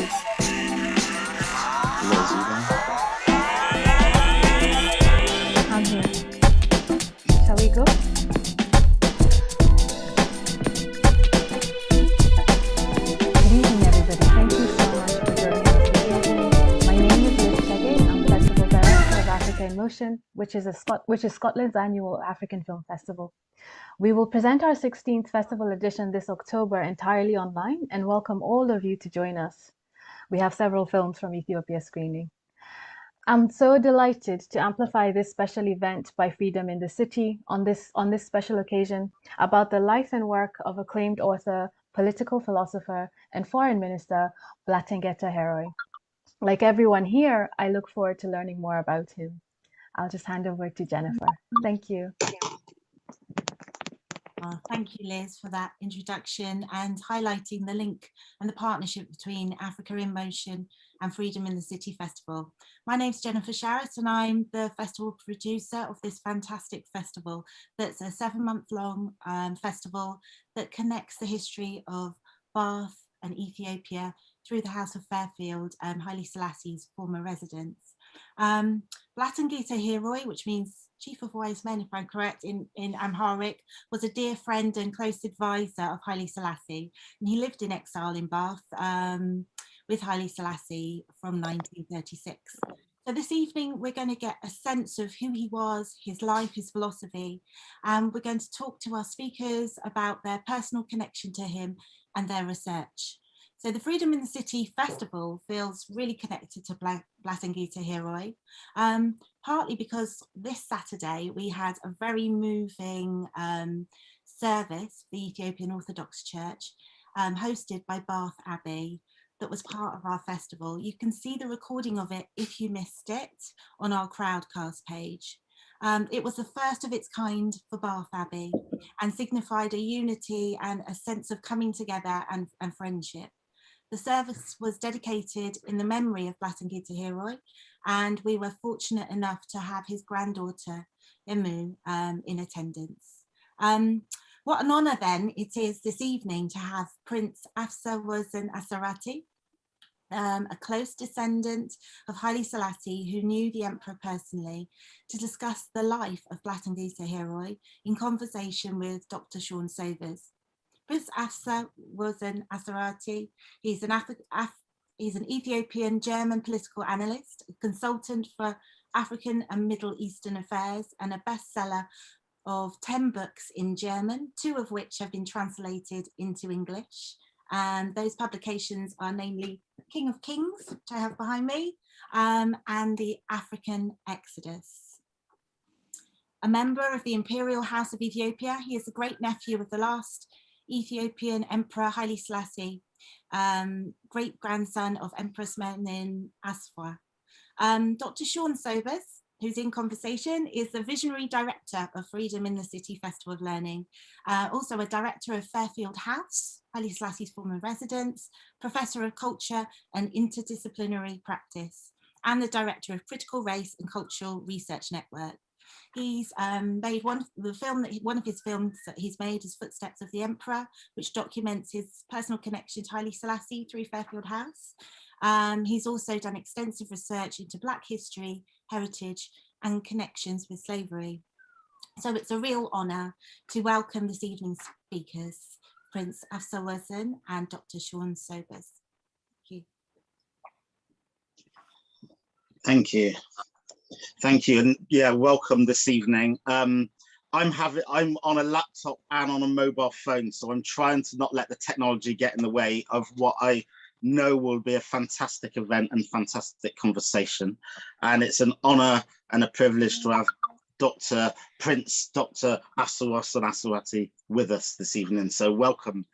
Liz, you there? I'm here. Shall we go? Good evening, everybody. Thank you so much for joining us this evening. My name is Liz Chege. I'm Festival Director of Africa in Motion, which is Scotland's annual African Film Festival. We will present our 16th festival edition this October entirely online and welcome all of you to join us. We have several films from Ethiopia screening. I'm so delighted to amplify this special event by Freedom in the City on this special occasion about the life and work of acclaimed author, political philosopher, and foreign minister, Blattengeta Herouy. Like everyone here, I look forward to learning more about him. I'll just hand over to Jennifer. Thank you. Thank you, Liz, for that introduction and highlighting the link and the partnership between Africa in Motion and Freedom in the City Festival. My name's Jennifer Sharratt and I'm the festival producer of this fantastic festival that's a 7-month-long festival that connects the history of Bath and Ethiopia through the House of Fairfield, Haile Selassie's former residence. Blattengeta Herouy, which means Chief of Wise Men, if I'm correct, in Amharic, was a dear friend and close advisor of Haile Selassie, and he lived in exile in Bath with Haile Selassie from 1936. So this evening we're going to get a sense of who he was, his life, his philosophy, and we're going to talk to our speakers about their personal connection to him and their research. So the Freedom in the City Festival feels really connected to Blattengeta Herouy, partly because this Saturday we had a very moving service, the Ethiopian Orthodox Church, hosted by Bath Abbey, that was part of our festival. You can see the recording of it if you missed it on our Crowdcast page. It was the first of its kind for Bath Abbey and signified a unity and a sense of coming together and friendship. The service was dedicated in the memory of Blattengeta Herouy, and we were fortunate enough to have his granddaughter, Emu, in attendance. What an honour then it is this evening to have Prince Asfa-Wossen Asserate, a close descendant of Haile Selassie who knew the Emperor personally, to discuss the life of Blattengeta Herouy in conversation with Dr. Shawn Sobers. Prince Asfa-Wossen Asserate, he's an Ethiopian German political analyst, a consultant for African and Middle Eastern affairs, and a bestseller of 10 books in German, 2 of which have been translated into English. And those publications are namely King of Kings, which I have behind me, and The African Exodus. A member of the Imperial House of Ethiopia, he is the great nephew of the last Ethiopian Emperor Haile Selassie, great grandson of Empress Menen Asfaw. Dr. Shawn Sobers, who's in conversation, is the visionary director of Freedom in the City Festival of Learning, also a director of Fairfield House, Haile Selassie's former residence, professor of culture and interdisciplinary practice, and the director of Critical Race and Cultural Research Network. He's made one of his films that he's made is Footsteps of the Emperor, which documents his personal connection to Haile Selassie through Fairfield House. He's also done extensive research into Black history, heritage, and connections with slavery. So it's a real honour to welcome this evening's speakers, Prince Asfa-Wossen and Dr. Shawn Sobers. Thank you. Thank you. Thank you, and yeah, welcome this evening. I'm on a laptop and on a mobile phone, so I'm trying to not let the technology get in the way of what I know will be a fantastic event and fantastic conversation. And it's an honour and a privilege to have Dr. Asfa-Wossen Asserate with us this evening. So welcome,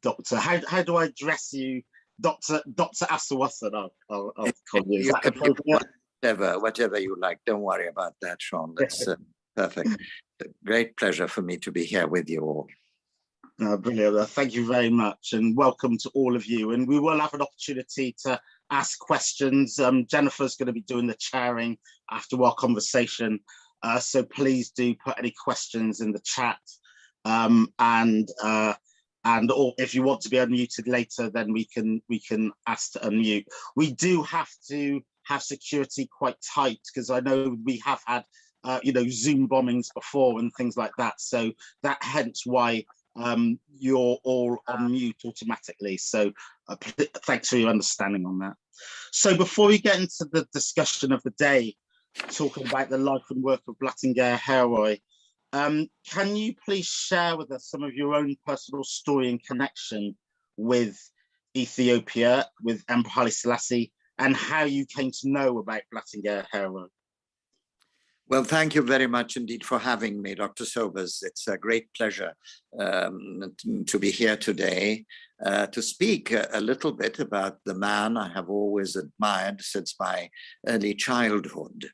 Doctor. How do I address you, Dr. Asfa-Wossen? I'll call you. Is that appropriate? Whatever you like. Don't worry about that, Shawn. That's perfect. Great pleasure for me to be here with you all. Brilliant. Thank you very much, and welcome to all of you. And we will have an opportunity to ask questions. Jennifer's going to be doing the chairing after our conversation, so please do put any questions in the chat. and or if you want to be unmuted later, then we can ask to unmute. We do have to have security quite tight, because I know we have had Zoom bombings before and things like that. So that hence why you're all on mute automatically. So thanks for your understanding on that. So before we get into the discussion of the day, talking about the life and work of Blattengeta Herouy, can you please share with us some of your own personal story and connection with Ethiopia, with Emperor Haile Selassie, and how you came to know about Blattengeta Herouy? Well, thank you very much indeed for having me, Dr. Sobers. It's a great pleasure to be here today to speak a little bit about the man I have always admired since my early childhood.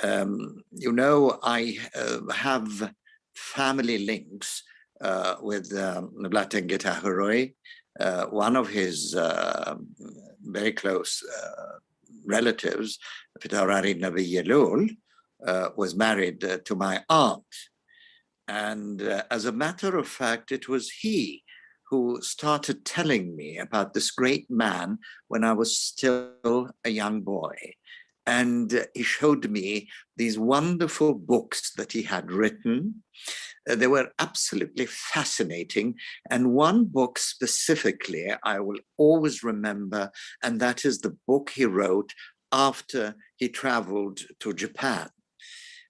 I have family links with Blattengeta Herouy. One of his very close relatives, was married to my aunt. And as a matter of fact, it was he who started telling me about this great man when I was still a young boy. And he showed me these wonderful books that he had written. They were absolutely fascinating. And one book specifically I will always remember, and that is the book he wrote after he traveled to Japan.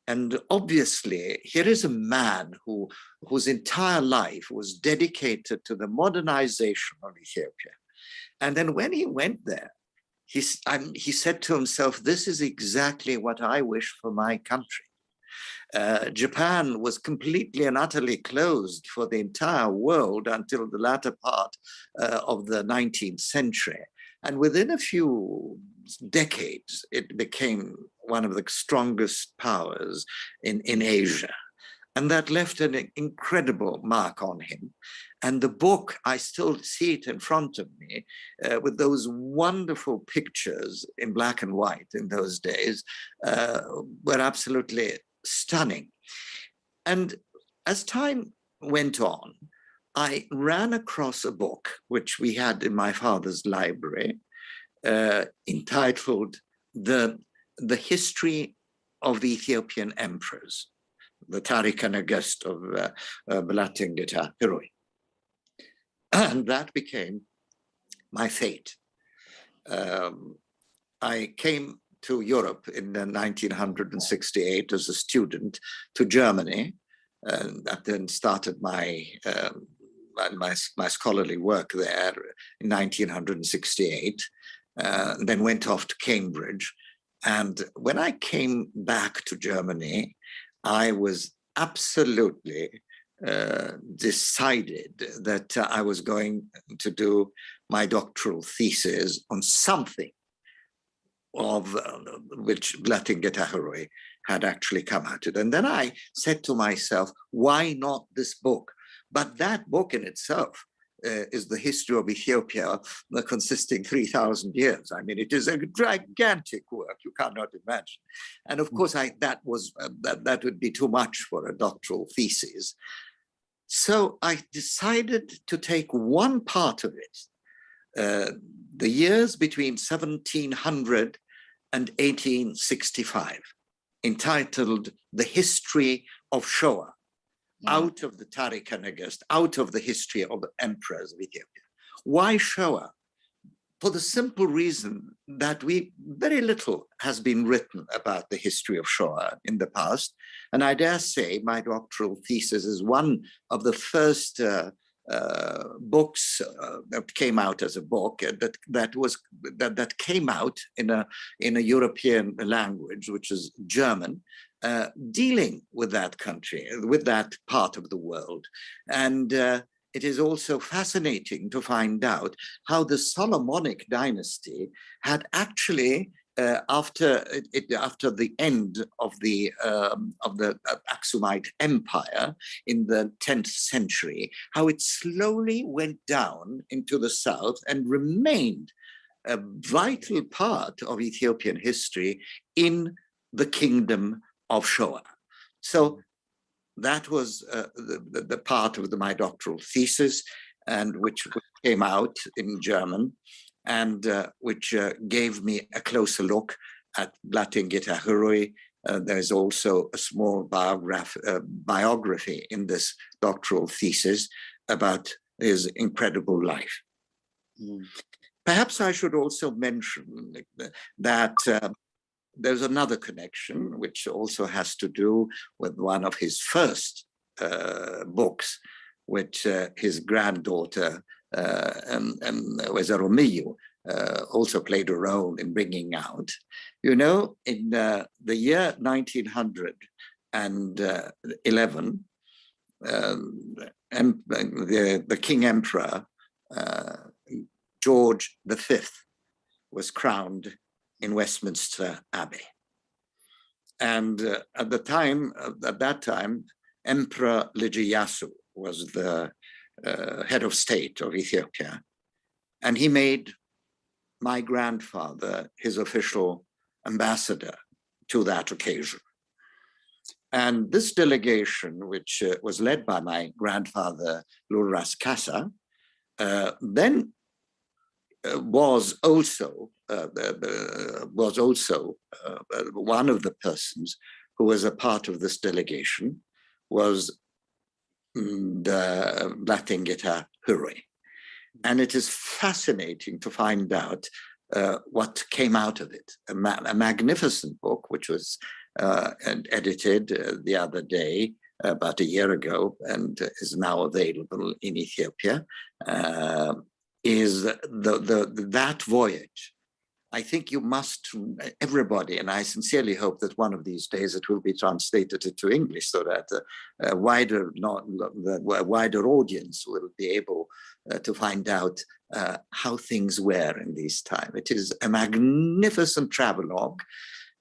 And obviously, here is a man whose entire life was dedicated to the modernization of Ethiopia. And then when he went there, he said to himself, this is exactly what I wish for my country. Japan was completely and utterly closed for the entire world until the latter part of the 19th century. And within a few decades, it became one of the strongest powers in Asia. And that left an incredible mark on him. And the book, I still see it in front of me with those wonderful pictures in black and white in those days, were absolutely stunning. And as time went on, I ran across a book which we had in my father's library entitled The History of the Ethiopian Emperors, the Tariq and August of Blattengeta Herouy. And that became my fate. I came to Europe in 1968 as a student to Germany, and that then started my scholarly work there in 1968, then went off to Cambridge. And when I came back to Germany, I was absolutely decided that I was going to do my doctoral thesis on something of which Blattengeta Herouy had actually come at it. And then I said to myself, why not this book? But that book in itself is the history of Ethiopia, consisting 3,000 years. I mean, it is a gigantic work, you cannot imagine. And of course, that would be too much for a doctoral thesis. So I decided to take one part of it, the years between 1700 and 1865, entitled The History of Showa, out of the Tariq and August, out of the history of the emperors of Ethiopia. Why Showa? For the simple reason that very little has been written about the history of Showa in the past. And I dare say my doctoral thesis is one of the first books that came out as a book that came out in a European language, which is German, dealing with that country, with that part of the world. And it is also fascinating to find out how the Solomonic dynasty had actually, after the end of the Aksumite Empire in the 10th century, how it slowly went down into the south and remained a vital part of Ethiopian history in the kingdom of Showa. So that was the part of my doctoral thesis. and which came out in German, and which gave me a closer look at Blattengeta Herouy. There's also a small biography in this doctoral thesis about his incredible life. Perhaps I should also mention that there's another connection which also has to do with one of his first books, which his granddaughter Romeo also played a role in bringing out. You know, in the year 1911, the King Emperor George V was crowned in Westminster Abbey, and at that time, Emperor Lijiyasu was the head of state of Ethiopia, and he made my grandfather his official ambassador to that occasion. And this delegation, which was led by my grandfather Lulras Kassa, then was also one of the persons who was a part of this delegation was the Blattengeta Herouy. And it is fascinating to find out what came out of it. A magnificent book, which was edited the other day, about a year ago, and is now available in Ethiopia, is that voyage. I think you must, everybody, and I sincerely hope that one of these days it will be translated into English so that a wider audience will be able to find out how things were in this time. It is a magnificent travelogue,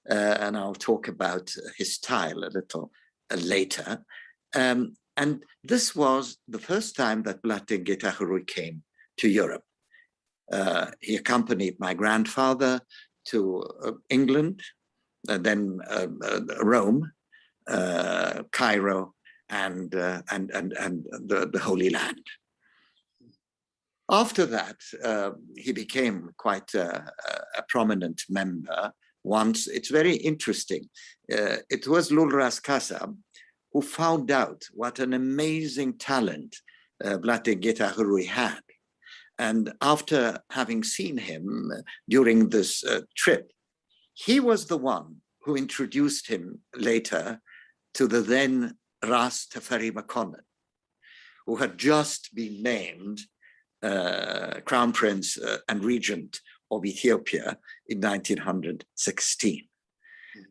and I'll talk about his style a little later. And this was the first time that Blattengeta Herouy came to Europe. He accompanied my grandfather to England, then Rome, Cairo, and the Holy Land. After that, he became quite a prominent member. Once, it's very interesting. It was Lulras Kassa who found out what an amazing talent Blattengeta Herouy had. And after having seen him during this trip, he was the one who introduced him later to the then Ras Teferi Makonnen, who had just been named Crown Prince and Regent of Ethiopia in 1916.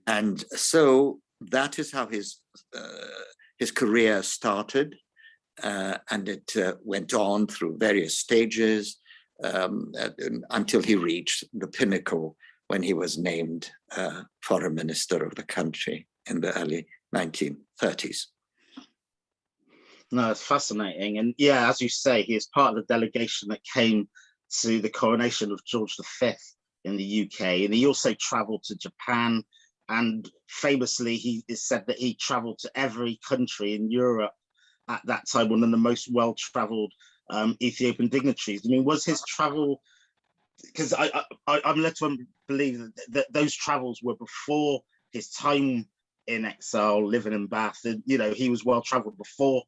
And so that is how his career started. And it went on through various stages until he reached the pinnacle when he was named foreign minister of the country in the early 1930s. No, it's fascinating. And yeah, as you say, he is part of the delegation that came to the coronation of George V in the UK. And he also traveled to Japan. And famously, he is said that he traveled to every country in Europe at that time, one of the most well-traveled Ethiopian dignitaries. I mean, was his travel, because I'm led to believe that those travels were before his time in exile, living in Bath, and, you know, he was well-traveled before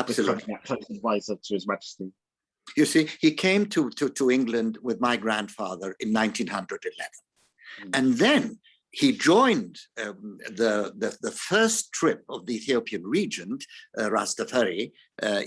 becoming a close advisor to His Majesty. You see, he came to England with my grandfather in 1911. And then he joined the first trip of the Ethiopian regent, Ras Teferi.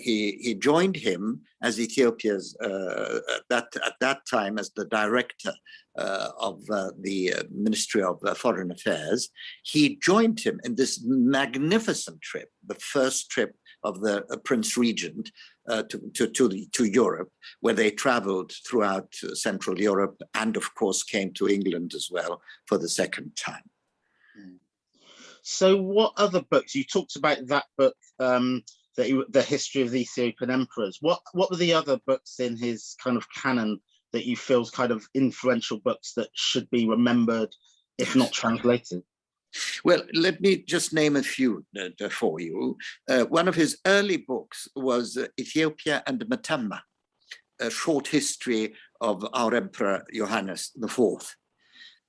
He joined him as Ethiopia's, at that time, as the director of the Ministry of Foreign Affairs. He joined him in this magnificent trip, the first trip of the Prince Regent to Europe, where they traveled throughout Central Europe and, of course, came to England as well for the second time. So what other books? You talked about that book, the history of the Ethiopian emperors. What were the other books in his kind of canon that you feel is kind of influential books that should be remembered, if not translated? Well, let me just name a few for you. One of his early books was Ethiopia and Metemma, a short history of our Emperor Johannes IV.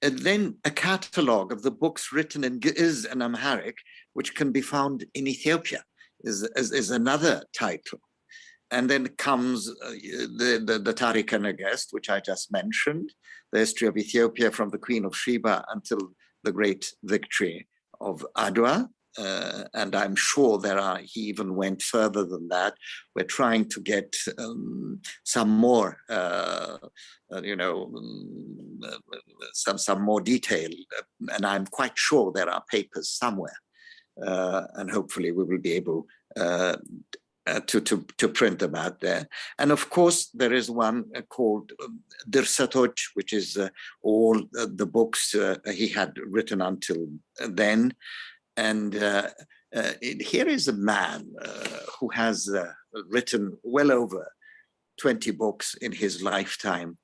And then a catalogue of the books written in Ge'ez and Amharic, which can be found in Ethiopia, is another title. And then comes the Tariq and Agest, which I just mentioned, the history of Ethiopia from the Queen of Sheba until the great victory of Adwa. And I'm sure he even went further than that. We're trying to get some more, some more detail. And I'm quite sure there are papers somewhere. And hopefully we will be able to print them out there. And of course, there is one called Dirsatoch, which is all the books he had written until then. And here is a man who has written well over 20 books in his lifetime,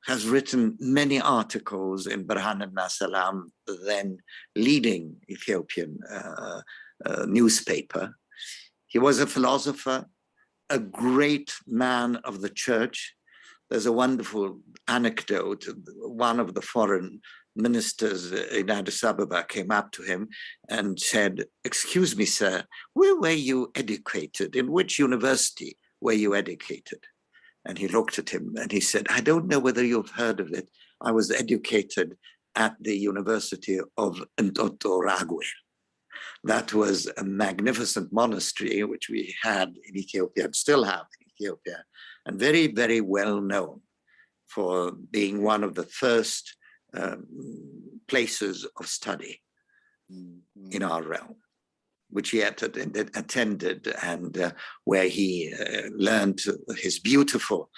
has written many articles in Berhan al-Salam, the then leading Ethiopian newspaper. He was a philosopher, a great man of the church. There's a wonderful anecdote. One of the foreign ministers in Addis Ababa came up to him and said, "Excuse me, sir, where were you educated? In which university were you educated?" And he looked at him and he said, "I don't know whether you've heard of it. I was educated at the University of Ntoto. That was a magnificent monastery which we had in Ethiopia and still have in Ethiopia, and very, very well known for being one of the first places of study in our realm, which he attended and where he learned his beautiful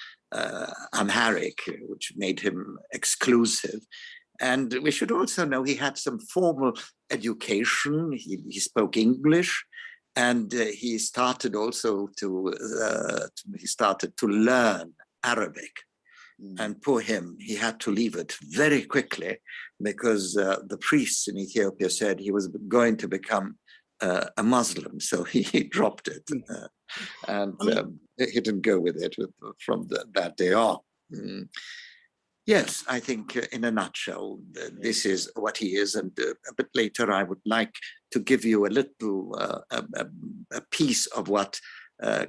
Amharic, which made him exclusive. And we should also know he had some formal education. He spoke English, and he started also to learn Arabic. And poor him, he had to leave it very quickly because the priests in Ethiopia said he was going to become a Muslim, so he dropped it, and he didn't go with it from that day on. Yes, I think in a nutshell, this is what he is. And a bit later, I would like to give you a little a piece of what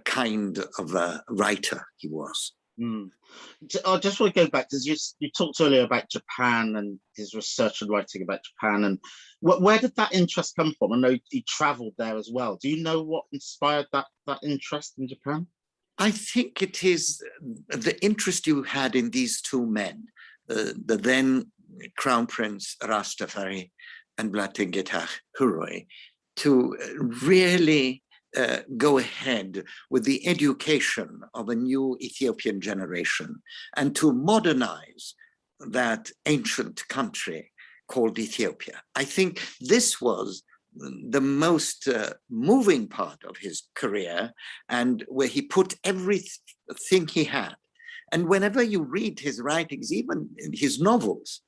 kind of a writer he was. I just want to go back because you talked earlier about Japan and his research and writing about Japan. And where did that interest come from? I know he traveled there as well. Do you know what inspired that interest in Japan? I think it is the interest you had in these two men, the then Crown Prince Rastafari and Blattengeta Herouy, to really go ahead with the education of a new Ethiopian generation and to modernize that ancient country called Ethiopia. I think this was the most moving part of his career, and where he put everything he had. And whenever you read his writings, even in his novels,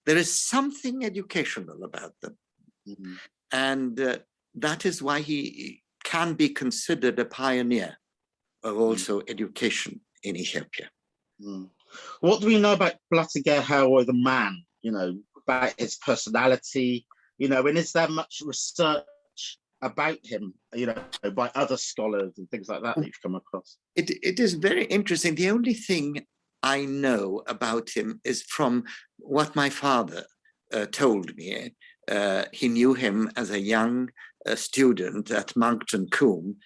there is something educational about them. And that is why he can be considered a pioneer of also education in Ethiopia. What do we know about Blattengeta Herouy, the man, about his personality, and is there much research about him, by other scholars and things like that you've come across? It is very interesting. The only thing I know about him is from what my father told me. He knew him as a young student at Monkton Combe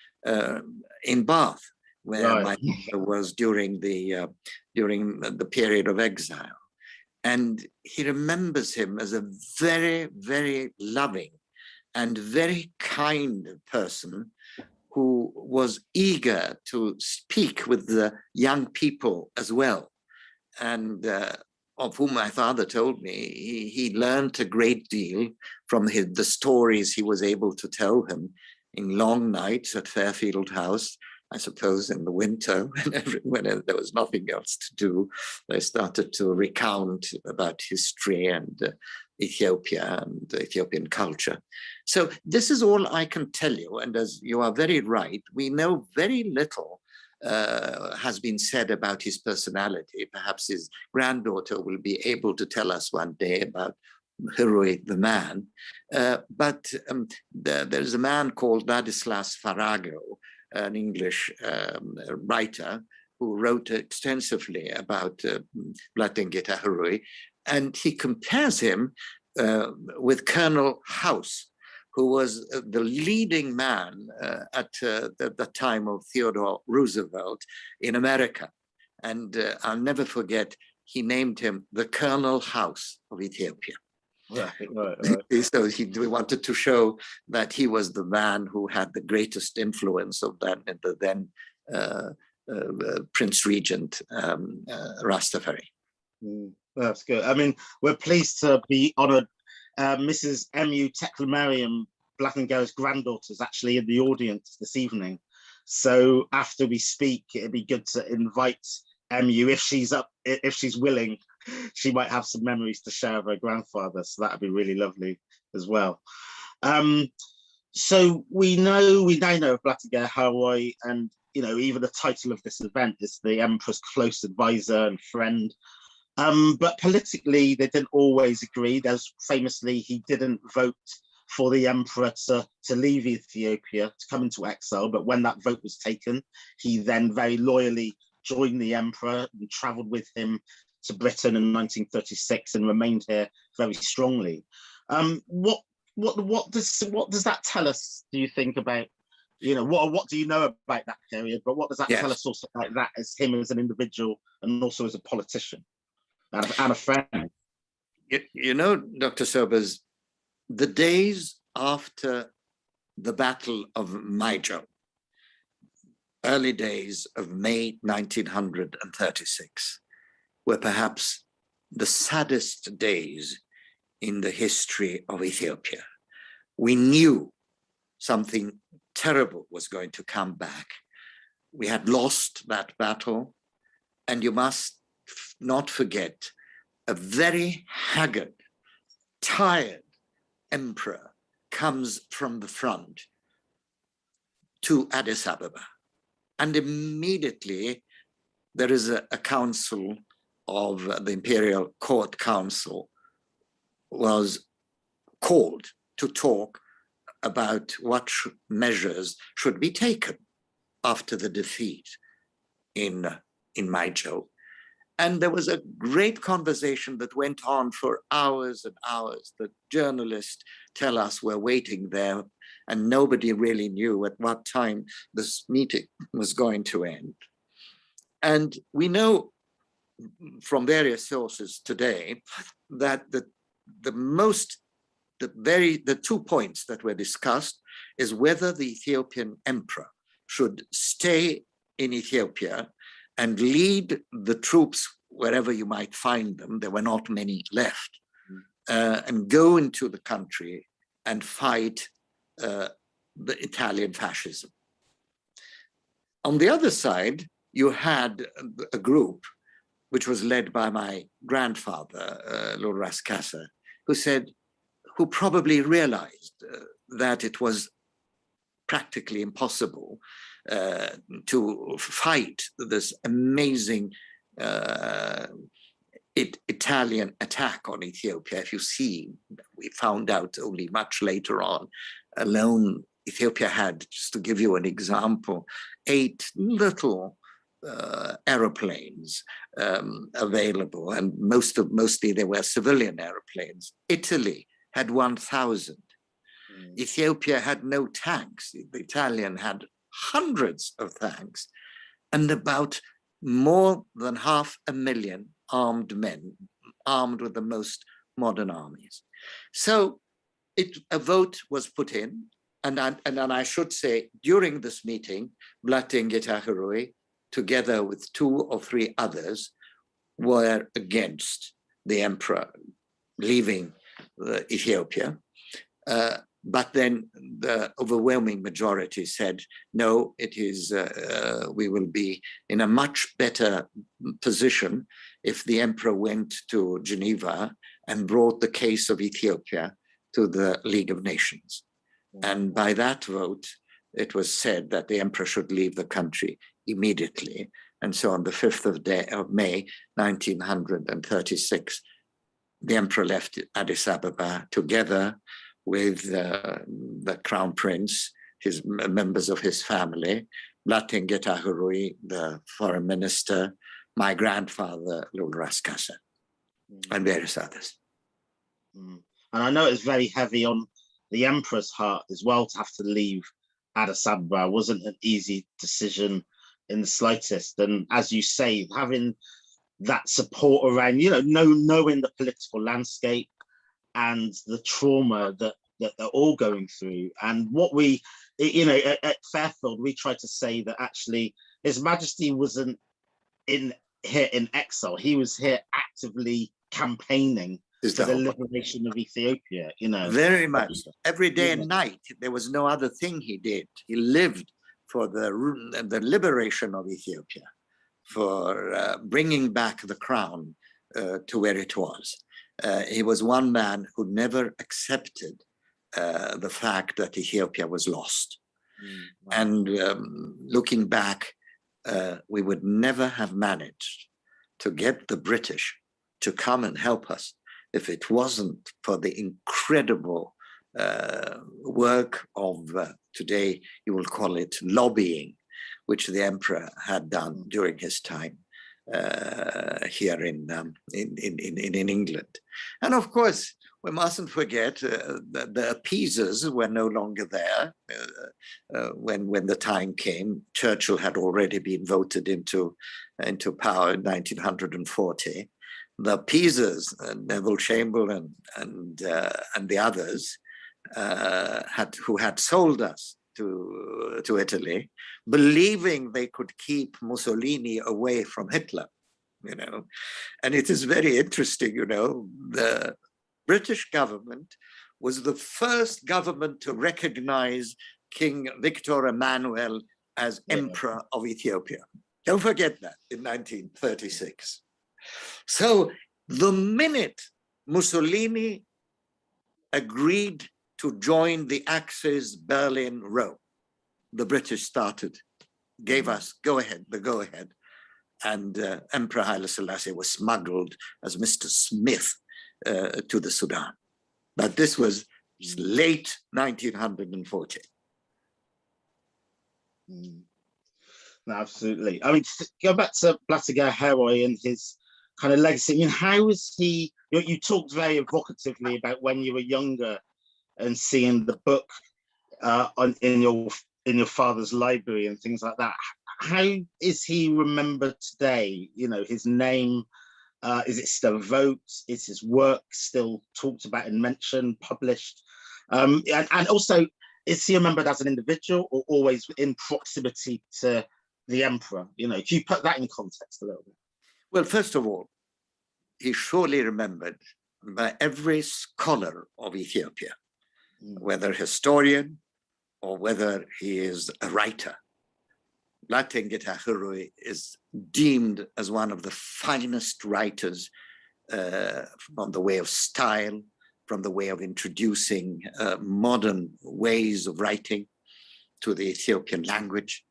in Bath, where my father was during the period of exile. And he remembers him as a very, very loving and very kind person who was eager to speak with the young people as well. And of whom my father told me, he learned a great deal from the stories he was able to tell him in long nights at Fairfield House. I suppose in the winter, when there was nothing else to do, they started to recount about history and Ethiopia and Ethiopian culture. So this is all I can tell you. And as you are very right, we know very little has been said about his personality. Perhaps his granddaughter will be able to tell us one day about Herouy the man. But there's a man called Ladislas Farago, an English writer, who wrote extensively about Blattengeta Herouy, and he compares him with Colonel House, who was the leading man at the time of Theodore Roosevelt in America. And I'll never forget, he named him the Colonel House of Ethiopia. Right. So we wanted to show that he was the man who had the greatest influence of the then Prince Regent Rastafari. That's good. I mean, we're pleased to be honoured. Mrs. M.U. Tekle-Mariam, Blattengeta's granddaughter, is actually in the audience this evening. So after we speak, it'd be good to invite M.U. if she's willing. She might have some memories to share of her grandfather, so that'd be really lovely as well. So we now know of Blattengeta Herouy, and even the title of this event is the Emperor's close advisor and friend. But politically, they didn't always agree. Famously, he didn't vote for the emperor to leave Ethiopia, to come into exile. But when that vote was taken, he then very loyally joined the emperor and travelled with him to Britain in 1936 and remained here very strongly. What does that tell us, do you think, about, what do you know about that period, but what does that tell us also about that as him as an individual and also as a politician and a friend? Dr. Sobers, the days after the Battle of Maijo, early days of May 1936, were perhaps the saddest days in the history of Ethiopia. We knew something terrible was going to come back. We had lost that battle, and you must not forget a very haggard, tired emperor comes from the front to Addis Ababa. And immediately there is a council of the Imperial Court Council was called to talk about what measures should be taken after the defeat in Maijo. And there was a great conversation that went on for hours and hours. The journalists tell us we're waiting there, and nobody really knew at what time this meeting was going to end. And we know from various sources today that the 2 points that were discussed is whether the Ethiopian emperor should stay in Ethiopia and lead the troops wherever you might find them, there were not many left, and go into the country and fight the Italian fascism. On the other side, you had a group which was led by my grandfather, Lord Kassa, who probably realized that it was practically impossible to fight this amazing Italian attack on Ethiopia. If you see, we found out only much later on, alone Ethiopia had, just to give you an example, 8 little aeroplanes available, and mostly they were civilian aeroplanes. Italy had 1,000. Ethiopia had no tanks. The Italian had hundreds of tanks, and about more than 500,000 armed men, armed with the most modern armies. So a vote was put in, and I should say, during this meeting, Blattengeta Herouy, together with 2 or 3 others, were against the emperor leaving Ethiopia. But then the overwhelming majority said, no, it is, we will be in a much better position if the emperor went to Geneva and brought the case of Ethiopia to the League of Nations. And by that vote, it was said that the emperor should leave the country immediately. And so on the 5th of May, 1936, the emperor left Addis Ababa together with the crown prince, his members of his family, Blattengeta Herouy, the foreign minister, my grandfather, Lord Kassa, and various others. And I know it's very heavy on the emperor's heart as well to have to leave Addis Ababa. It wasn't an easy decision in the slightest. And as you say, having that support around, knowing the political landscape and the trauma that they're all going through. And what we, at Fairfield, we try to say that actually His Majesty wasn't here in exile. He was here actively campaigning for the liberation of Ethiopia, Very much. Every day and night, there was no other thing he did. He lived for the liberation of Ethiopia, for bringing back the crown to where it was. He was one man who never accepted the fact that Ethiopia was lost. And looking back, we would never have managed to get the British to come and help us if it wasn't for the incredible work of, today you will call it lobbying, which the emperor had done during his time here in England. And of course, we mustn't forget that the appeasers were no longer there when the time came. Churchill had already been voted into power in 1940. The appeasers, Neville Chamberlain and the others, who had sold us to Italy, believing they could keep Mussolini away from Hitler, And it is very interesting, the British government was the first government to recognize King Victor Emmanuel as Emperor of Ethiopia. Don't forget that, in 1936. So the minute Mussolini agreed to join the Axis Berlin-Rome, the British gave us the go-ahead, and Emperor Haile Selassie was smuggled as Mr. Smith to the Sudan. But this was late 1940. No, absolutely. I mean, go back to Blattengeta Herouy and his kind of legacy. I mean, how is he? You talked very evocatively about when you were younger and seeing the book in your father's library and things like that. How is he remembered today? His name. Is it still evoked? Is his work still talked about and mentioned, published? And also, is he remembered as an individual or always in proximity to the emperor? Can you put that in context a little bit? Well, first of all, he's surely remembered by every scholar of Ethiopia, whether historian or whether he is a writer. Blattengeta Herouy is deemed as one of the finest writers from the way of style, from the way of introducing modern ways of writing to the Ethiopian language.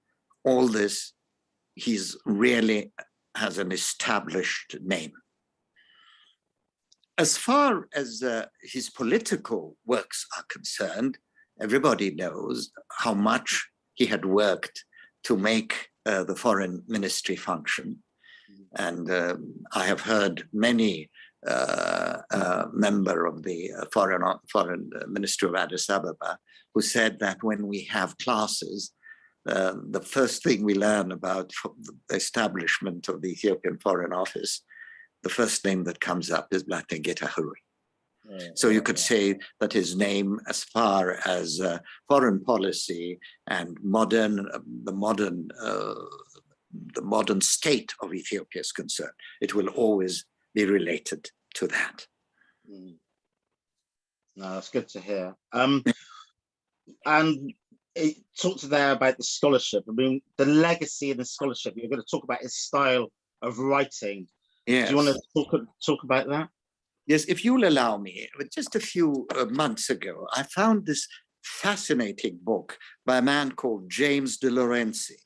All this, he's really has an established name. As far as his political works are concerned, everybody knows how much he had worked to make the foreign ministry function. And I have heard many member of the foreign ministry of Addis Ababa who said that when we have classes, the first thing we learn about the establishment of the Ethiopian Foreign Office, the first name that comes up is Blattengeta Herouy. So you could say that his name, as far as foreign policy and the modern state of Ethiopia is concerned, it will always be related to that. No, that's good to hear. And it talked there about the scholarship. I mean, the legacy and the scholarship. You're going to talk about his style of writing. Yes. Do you want to talk about that? Yes, if you'll allow me. Just a few months ago, I found this fascinating book by a man called James de Lorenzi.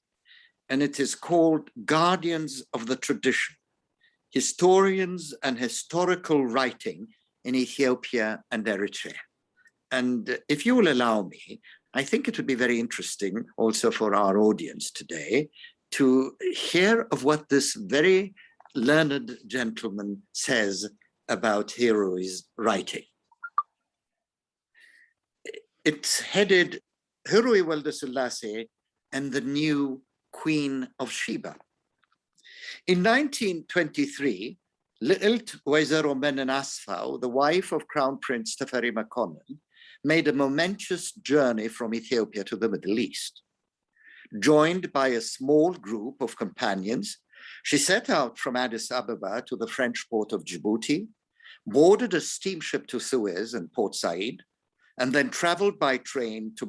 and it is called Guardians of the Tradition, Historians and Historical Writing in Ethiopia and Eritrea. And if you will allow me, I think it would be very interesting also for our audience today to hear of what this very learned gentleman says about Heruy's writing. It's headed Heruy Wolde Selassie and the New Queen of Sheba. In 1923, Lilt Wezero Menen Asfaw, the wife of Crown Prince Teferi Makonnen, made a momentous journey from Ethiopia to the Middle East. Joined by a small group of companions, she set out from Addis Ababa to the French port of Djibouti, boarded a steamship to Suez and Port Said, and then traveled by train to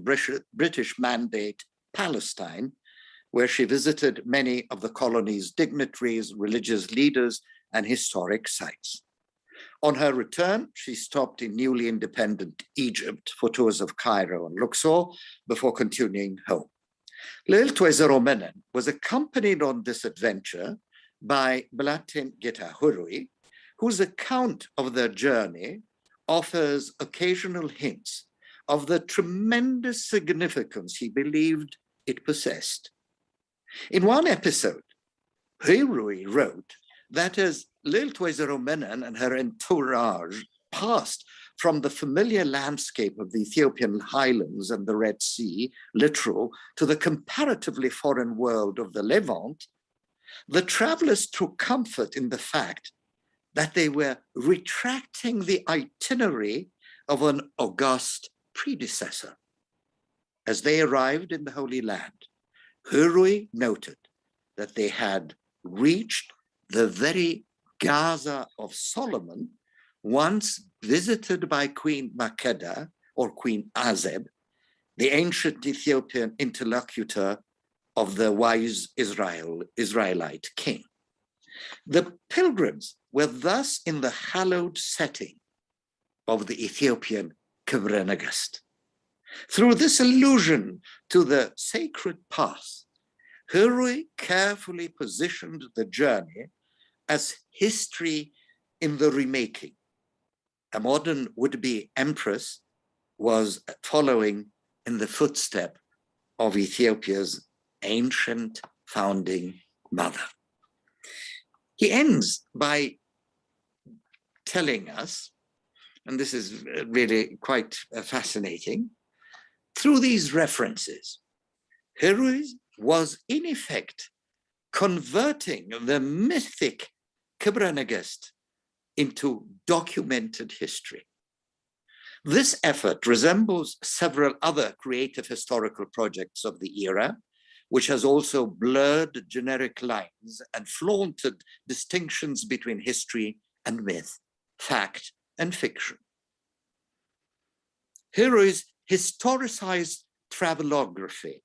British Mandate Palestine, where she visited many of the colony's dignitaries, religious leaders, and historic sites. On her return, she stopped in newly independent Egypt for tours of Cairo and Luxor before continuing home. Lilt Wezero Menen was accompanied on this adventure by Blattengeta Herouy, whose account of their journey offers occasional hints of the tremendous significance he believed it possessed. In one episode, Herouy wrote that as Lilt Wezero Menen and her entourage passed from the familiar landscape of the Ethiopian highlands and the Red Sea, littoral, to the comparatively foreign world of the Levant, the travelers took comfort in the fact that they were retracting the itinerary of an august predecessor. As they arrived in the Holy Land, Herouy noted that they had reached the very Gaza of Solomon, once visited by Queen Makeda or Queen Azeb, the ancient Ethiopian interlocutor of the wise Israelite king. The pilgrims were thus in the hallowed setting of the Ethiopian Gabre-Igziabher. Through this allusion to the sacred path, Herouy carefully positioned the journey as history in the remaking. A modern would-be empress was following in the footstep of Ethiopia's ancient founding mother. He ends by telling us, and this is really quite fascinating, through these references, Herouy was in effect converting the mythic Gabre-Igziabher into documented history. This effort resembles several other creative historical projects of the era, which has also blurred generic lines and flaunted distinctions between history and myth, fact and fiction. Herouy's historicized travelography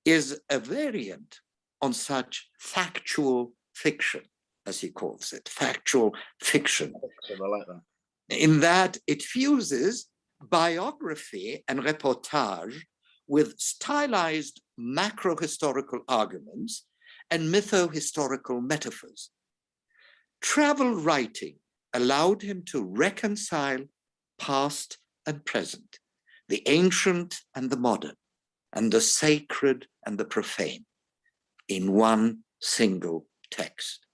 is a variant on such factual fiction, as he calls it, factual fiction. I like that. In that it fuses biography and reportage with stylized macro-historical arguments and mytho-historical metaphors. Travel writing allowed him to reconcile past and present, the ancient and the modern, and the sacred and the profane in one single text.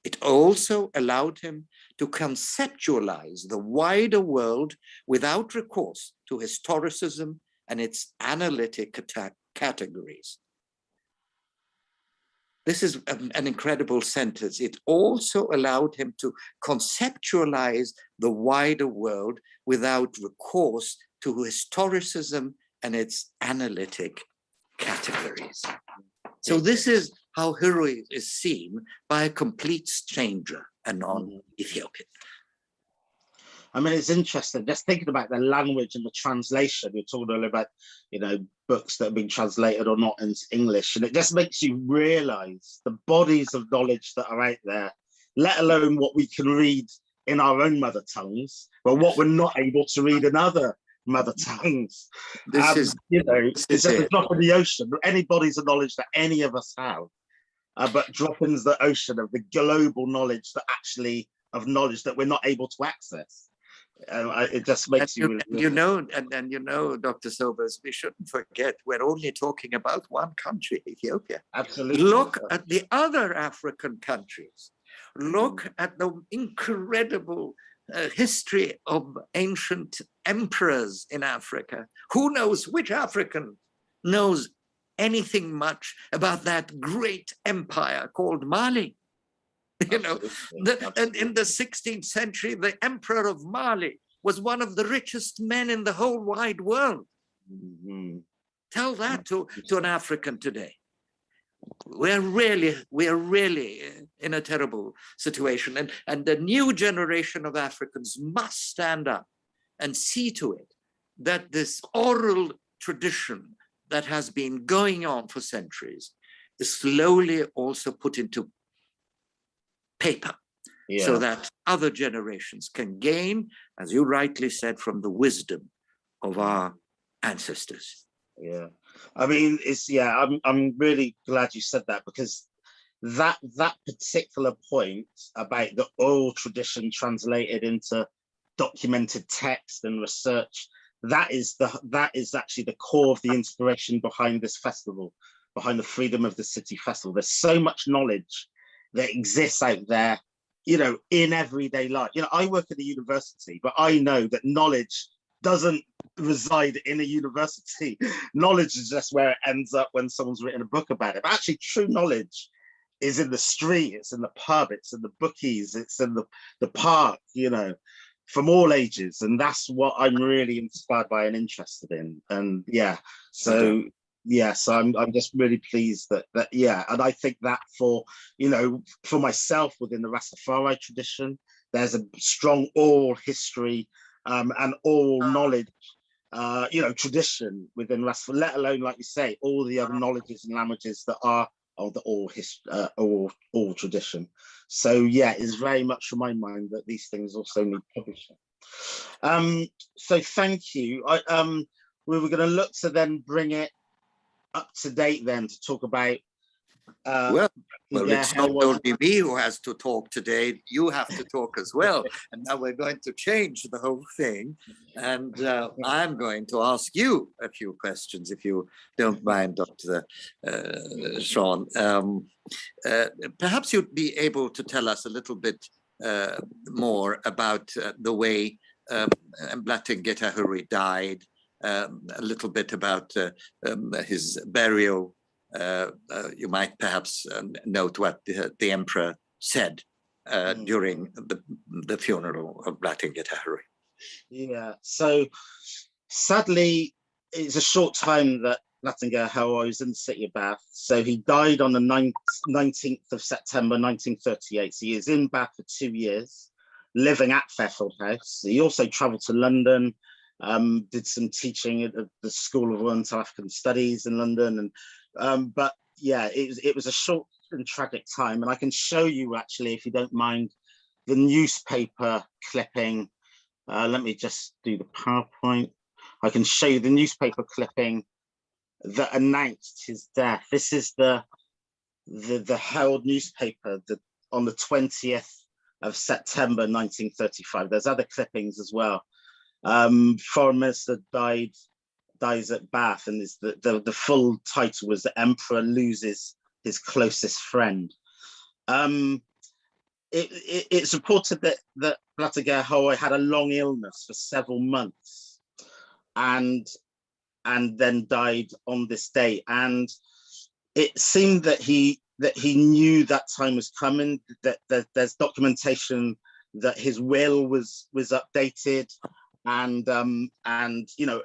It also allowed him to conceptualize the wider world without recourse to historicism and its analytic categories. This is an incredible sentence. It also allowed him to conceptualize the wider world without recourse to historicism and its analytic categories. So this is how Herouy is seen by a complete stranger, a non-Ethiopian. I mean, it's interesting, just thinking about the language and the translation. You're talking earlier about, you know, books that have been translated or not into English, and it just makes you realize the bodies of knowledge that are out there, let alone what we can read in our own mother tongues, but what we're not able to read in other mother tongues. This is, you know, this it's is just a it. drop in the ocean. Any bodies of knowledge that any of us have, but drop into the ocean of the global knowledge that actually, of knowledge that we're not able to access. It just makes you really you know, and you know, Dr. Sobers, we shouldn't forget we're only talking about one country, Ethiopia. absolutely Look at the other African countries. Look at the incredible history of ancient emperors in Africa. Who knows which African knows anything much about that great empire called Mali? You know, in the 16th century, the emperor of Mali was one of the richest men in the whole wide world. Mm-hmm. Tell that to an African today. We're really in a terrible situation. And the new generation of Africans must stand up and see to it that this oral tradition that has been going on for centuries is slowly also put into paper, so that other generations can gain, as you rightly said, from the wisdom of our ancestors. Yeah, I mean, I'm really glad you said that, because that particular point about the oral tradition translated into documented text and research, that is actually the core of the inspiration behind this festival, behind the Freedom of the City Festival. There's so much knowledge that exists out there, you know, in everyday life. You know, I work at a university, but I know that knowledge doesn't reside in a university. Knowledge is just where it ends up when someone's written a book about it. But actually, true knowledge is in the street, it's in the pub, it's in the bookies, it's in the park, you know, from all ages. And that's what I'm really inspired by and interested in. And so I'm just really pleased that and I think that for myself within the Rastafari tradition, there's a strong oral history and oral knowledge tradition within Rastafari, let alone, like you say, all the other knowledges and languages that are of the oral tradition. So it's very much on my mind that these things also need publishing. So thank you. We were going to look to then bring it up to date then to talk about well, it's not only me who has to talk today, you have to talk as well. And now we're going to change the whole thing. And I'm going to ask you a few questions, if you don't mind, Dr. Shawn. Perhaps you'd be able to tell us a little bit more about the way Blattengeta Herouy died, a little bit about his burial. You might perhaps note what the emperor said during the funeral of Blattengeta Herouy. Yeah, so sadly, it's a short time that Blattengeta Herouy was in the city of Bath. So he died on the 19th of September 1938. So he is in Bath for 2 years, living at Fairfield House. He also travelled to London, did some teaching at the School of Oriental African Studies in London, and but it was a short and tragic time. And I can show you, actually, if you don't mind, the newspaper clipping. Let me just do the PowerPoint. I can show you the newspaper clipping that announced his death. This is the Herald newspaper on the 20th of September 1935. There's other clippings as well. Foreign Minister dies at Bath, and the full title was "The Emperor Loses His Closest Friend." It's reported that Blattengeta Herouy had a long illness for several months, and then died on this day. And it seemed that he knew that time was coming. That there's documentation that his will was updated and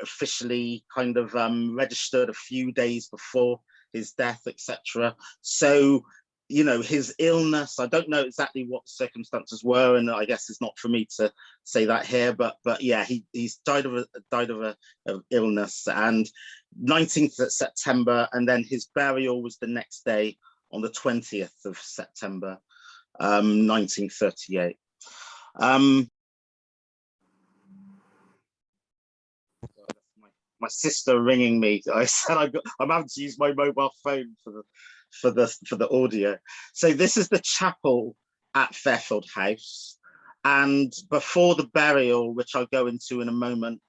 officially kind of registered a few days before his death, etc. So his illness, I don't know exactly what circumstances were, and I guess it's not for me to say that here, but he's died of illness, and 19th of September, and then his burial was the next day on the 20th of September 1938. my sister ringing me. I said I'm having to use my mobile phone for the audio. So this is the chapel at Fairfield House, and before the burial, which I'll go into in a moment,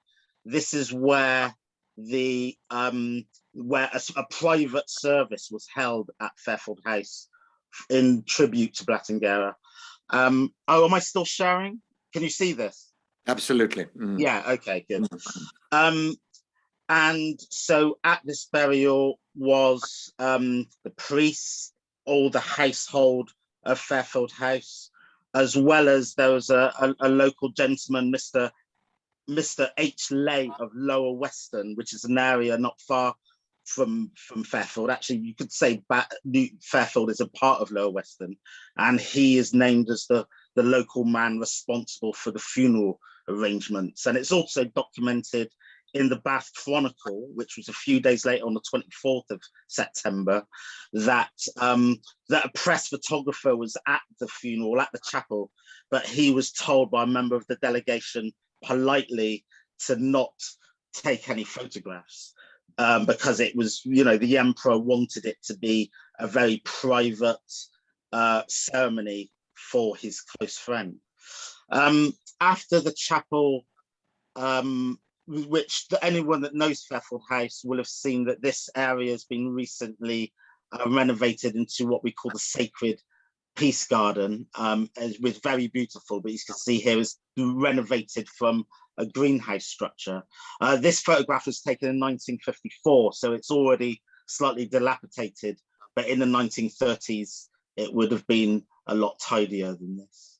this is where where a private service was held at Fairfield House in tribute to Blattengeta. Am I still sharing? Can you see this? Absolutely. Yeah, okay, good. And so at this burial was the priests, all the household of Fairfield House, as well as there was a local gentleman, Mr. H. Lay of Lower Weston, which is an area not far from Fairfield. Actually, you could say Fairfield is a part of Lower Weston, and he is named as the local man responsible for the funeral arrangements. And it's also documented in the Bath Chronicle, which was a few days later on the 24th of September, that a press photographer was at the funeral, at the chapel, but he was told by a member of the delegation politely to not take any photographs because it was, the emperor wanted it to be a very private ceremony for his close friend. After the chapel, which anyone that knows Fairfield House will have seen that this area has been recently renovated into what we call the Sacred Peace Garden, was very beautiful, but you can see here is renovated from a greenhouse structure. This photograph was taken in 1954, so it's already slightly dilapidated, but in the 1930s, it would have been a lot tidier than this.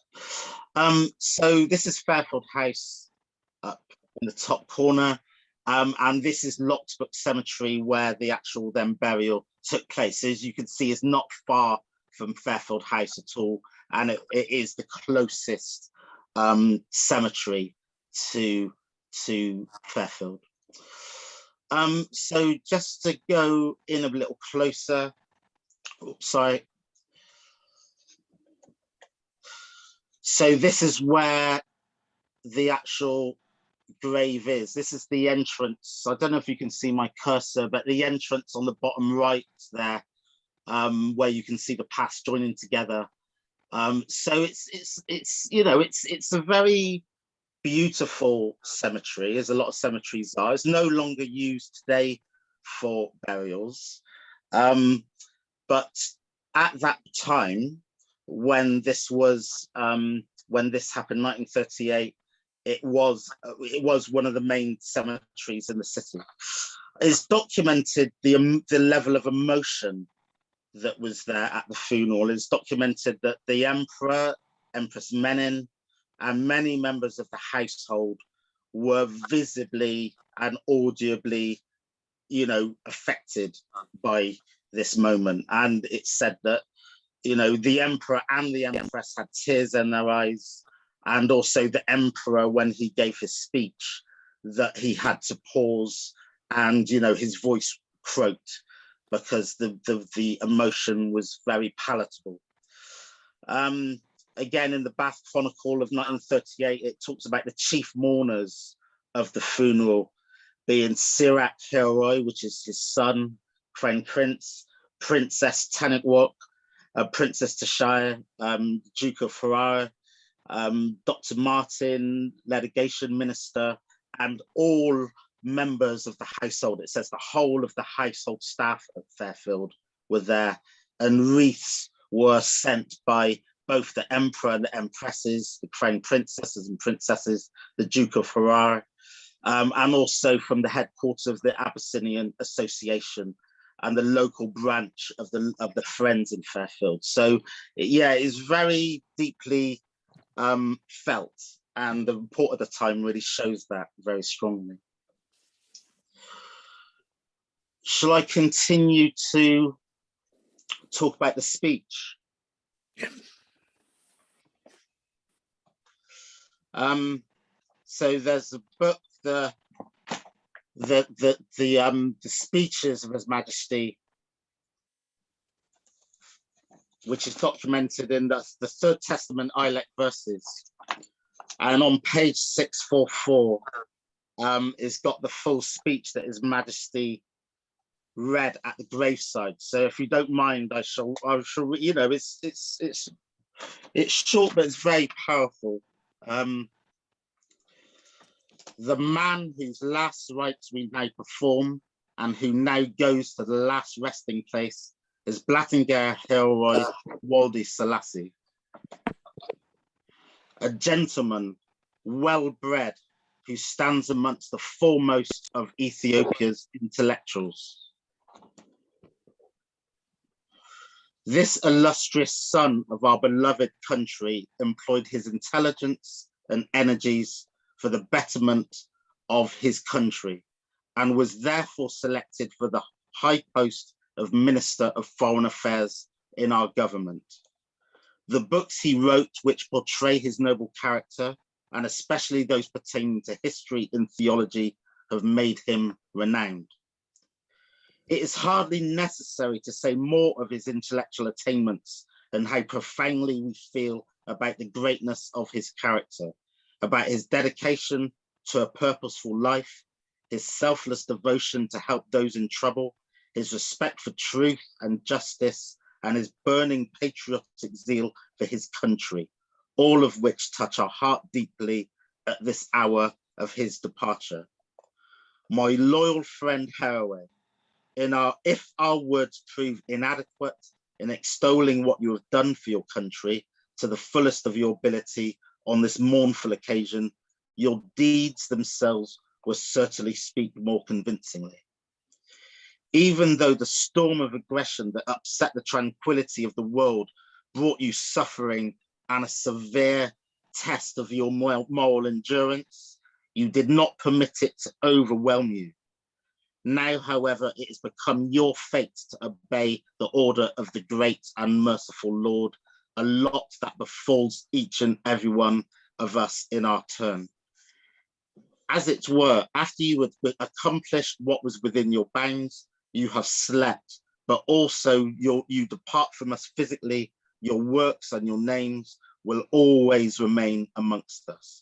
So this is Fairfield House up in the top corner, and this is Locksbrook Cemetery where the actual then burial took place. As you can see, it's not far from Fairfield House at all, and it is the closest cemetery to Fairfield. So just to go in a little closer, oops, sorry. So this is where the actual grave is. This is the entrance. I don't know if you can see my cursor, but the entrance on the bottom right there, where you can see the paths joining together. So it's a very beautiful cemetery, as a lot of cemeteries are. It's no longer used today for burials, but at that time, when this happened, 1938, it was one of the main cemeteries in the city. It's documented the level of emotion that was there at the funeral. It's documented that the emperor, Empress Menen, and many members of the household were visibly and audibly, affected by this moment. And it's said that, the emperor and the empress had tears in their eyes, and also the emperor, when he gave his speech, that he had to pause and, his voice croaked because the emotion was very palatable. Again, in the Bath Chronicle of 1938, it talks about the chief mourners of the funeral being Asserate Kassa, which is his son, Crown Prince, Princess Zuriash Worq, Princess Tashire, Duke of Ferrara, Dr. Martin, Litigation Minister, and all members of the household. It says the whole of the household staff of Fairfield were there, and wreaths were sent by both the emperor and the empresses, the crown princesses and princesses, the Duke of Ferrara, and also from the headquarters of the Abyssinian Association and the local branch of the Friends in Fairfield. So yeah, it's very deeply felt, and the report at the time really shows that very strongly. Shall I continue to talk about the speech? Yeah. So there's a book, the Speeches of His Majesty, which is documented in the Third Testament Ilex verses. And on page 644, it's got the full speech that His Majesty read at the graveside. So if you don't mind, I shall, you know, it's short, but it's very powerful. The man whose last rites we now perform and who now goes to the last resting place is Blattengeta Heruy Wolde Selassie, a gentleman, well-bred, who stands amongst the foremost of Ethiopia's intellectuals. This illustrious son of our beloved country employed his intelligence and energies for the betterment of his country and was therefore selected for the high post of Minister of Foreign Affairs in our government. The books he wrote, which portray his noble character, and especially those pertaining to history and theology, have made him renowned. It is hardly necessary to say more of his intellectual attainments and how profoundly we feel about the greatness of his character, about his dedication to a purposeful life, his selfless devotion to help those in trouble, his respect for truth and justice, and his burning patriotic zeal for his country, all of which touch our heart deeply at this hour of his departure. My loyal friend Herouy, if our words prove inadequate in extolling what you have done for your country to the fullest of your ability on this mournful occasion, your deeds themselves will certainly speak more convincingly. Even though the storm of aggression that upset the tranquility of the world brought you suffering and a severe test of your moral endurance, you did not permit it to overwhelm you. Now, however, it has become your fate to obey the order of the great and merciful Lord, a lot that befalls each and every one of us in our turn. As it were, after you had accomplished what was within your bounds, you have slept, but also you depart from us physically. Your works and your names will always remain amongst us.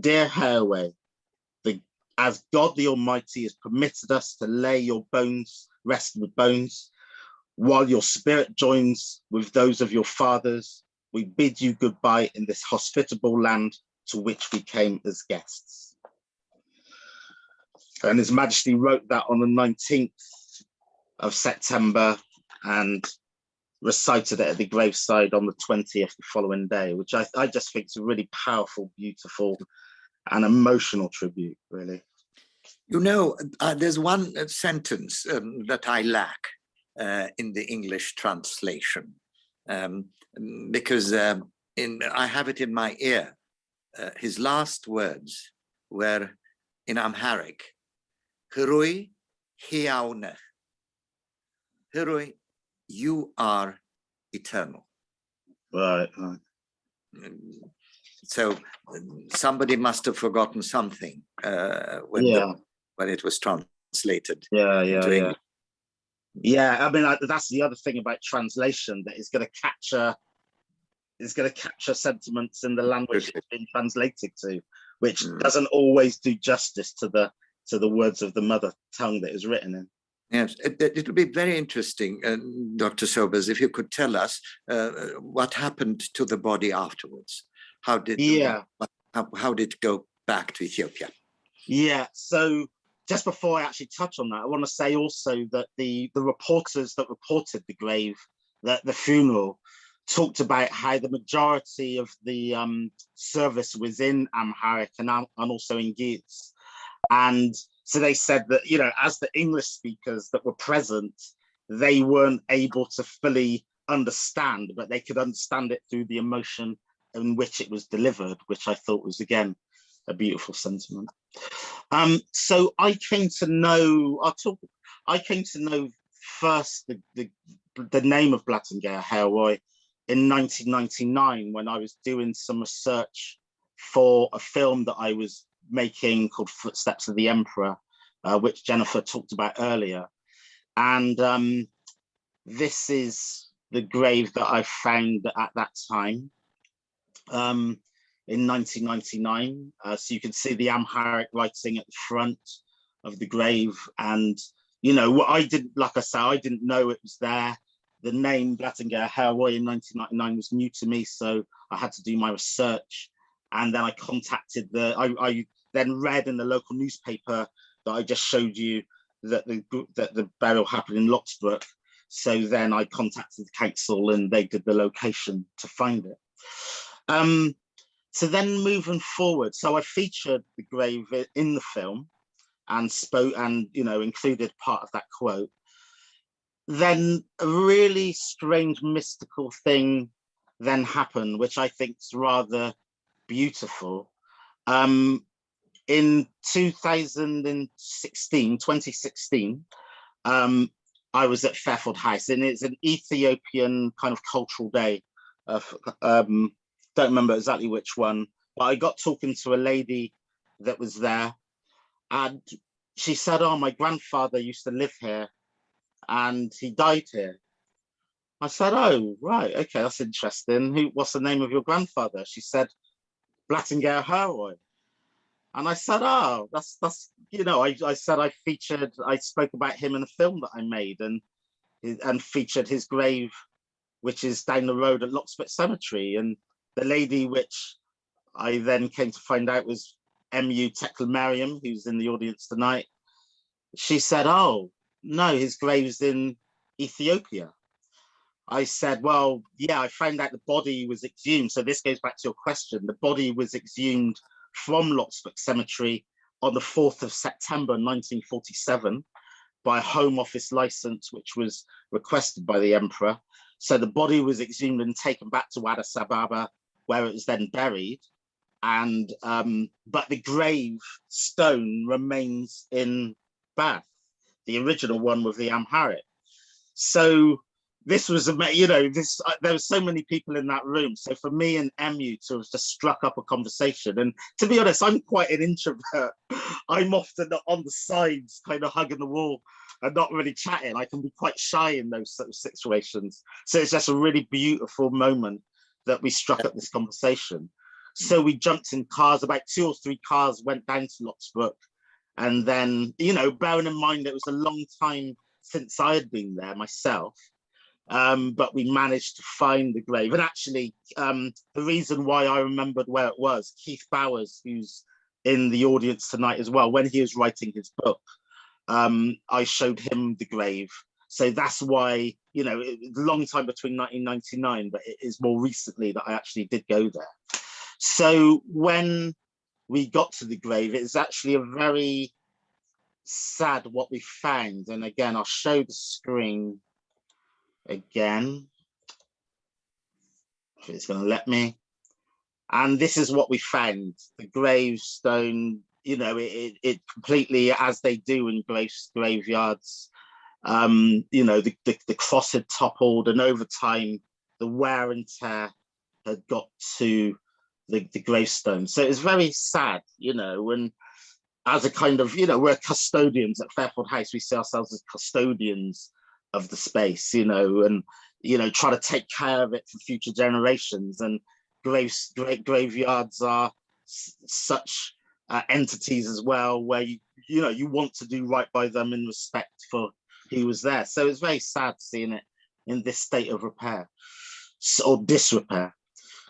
Dear Herouy, as God the Almighty has permitted us to lay your bones, rest with bones, while your spirit joins with those of your fathers, we bid you goodbye in this hospitable land to which we came as guests. And His Majesty wrote that on the 19th of September and recited it at the graveside on the 20th the following day, which I just think is a really powerful, beautiful and emotional tribute, really. You know, there's one sentence that I lack in the English translation, because I have it in my ear. His last words were in Amharic, Herouy hiaune. Herouy, you are eternal. Right. So somebody must have forgotten something when it was translated. Yeah. I mean, that's the other thing about translation, that it's going to capture sentiments in the language it's been translated to, which doesn't always do justice to the words of the mother tongue that is written in. Yes, it would be very interesting, Dr. Sobers, if you could tell us what happened to the body afterwards. How did it go back to Ethiopia? Yeah, so just before I actually touch on that, I want to say also that the reporters that reported the grave, the funeral, talked about how the majority of the service was in Amharic and also in Ge'ez. And so they said that, you know, as the English speakers that were present, they weren't able to fully understand, but they could understand it through the emotion in which it was delivered, which I thought was, again, a beautiful sentiment. So I came to know first the name of Blattengeta Herouy in 1999 when I was doing some research for a film that I was making called Footsteps of the Emperor, which Jennifer talked about earlier. And this is the grave that I found at that time. in 1999. So you can see the Amharic writing at the front of the grave. And, you know, what I didn't, like I say, I didn't know it was there. The name Blattengeta Herouy in 1999 was new to me, so I had to do my research. And then I contacted I then read in the local newspaper that I just showed you that the burial happened in Locksbrook. So then I contacted the council and they did the location to find it. So then moving forward, so I featured the grave in the film and spoke and, you know, included part of that quote. Then a really strange mystical thing then happened, which I think is rather beautiful. In 2016, I was at Fairfield House, and it's an Ethiopian kind of cultural day. Don't remember exactly which one, but I got talking to a lady that was there, and she said, "Oh, my grandfather used to live here, and he died here." I said, "Oh, right, okay, that's interesting. What's the name of your grandfather?" She said, "Blattengeta Herouy." And I said, "Oh, that's you know," I said I spoke about him in a film that I made and featured his grave, which is down the road at Locksbrook Cemetery. And the lady, which I then came to find out was MU Tekla Mariam, who's in the audience tonight, she said, "Oh, no, his grave's in Ethiopia." I said, "Well, yeah, I found out the body was exhumed." So this goes back to your question. The body was exhumed from Locksbrook Cemetery on the 4th of September, 1947, by a Home Office license, which was requested by the Emperor. So the body was exhumed and taken back to Addis Ababa, where it was then buried. And but the grave stone remains in Bath, the original one with the Amharic. So this was, you know, there were so many people in that room. So for me and MU to have just struck up a conversation, and to be honest, I'm quite an introvert. I'm often on the sides, kind of hugging the wall and not really chatting. I can be quite shy in those sort of situations. So it's just a really beautiful moment that we struck up this conversation. So we jumped in cars, about 2 or 3 cars went down to Locksbrook. And then, you know, bearing in mind it was a long time since I had been there myself, but we managed to find the grave. And actually, the reason why I remembered where it was, Keith Bowers, who's in the audience tonight as well, when he was writing his book, I showed him the grave. So that's why, you know, it was a long time between 1999, but it is more recently that I actually did go there. So when we got to the grave, it's actually a very sad what we found. And again, I'll show the screen again, if it's going to let me. And this is what we found. The gravestone, you know, it completely, as they do in graveyards, you know, the cross had toppled, and over time, the wear and tear had got to the gravestone. So it's very sad, you know, and as a kind of, you know, we're custodians at Fairfield House, we see ourselves as custodians of the space, you know, and, you know, try to take care of it for future generations. And graveyards are such entities as well, where you know, you want to do right by them in respect for who was there. So it's very sad seeing it in this state of repair or disrepair.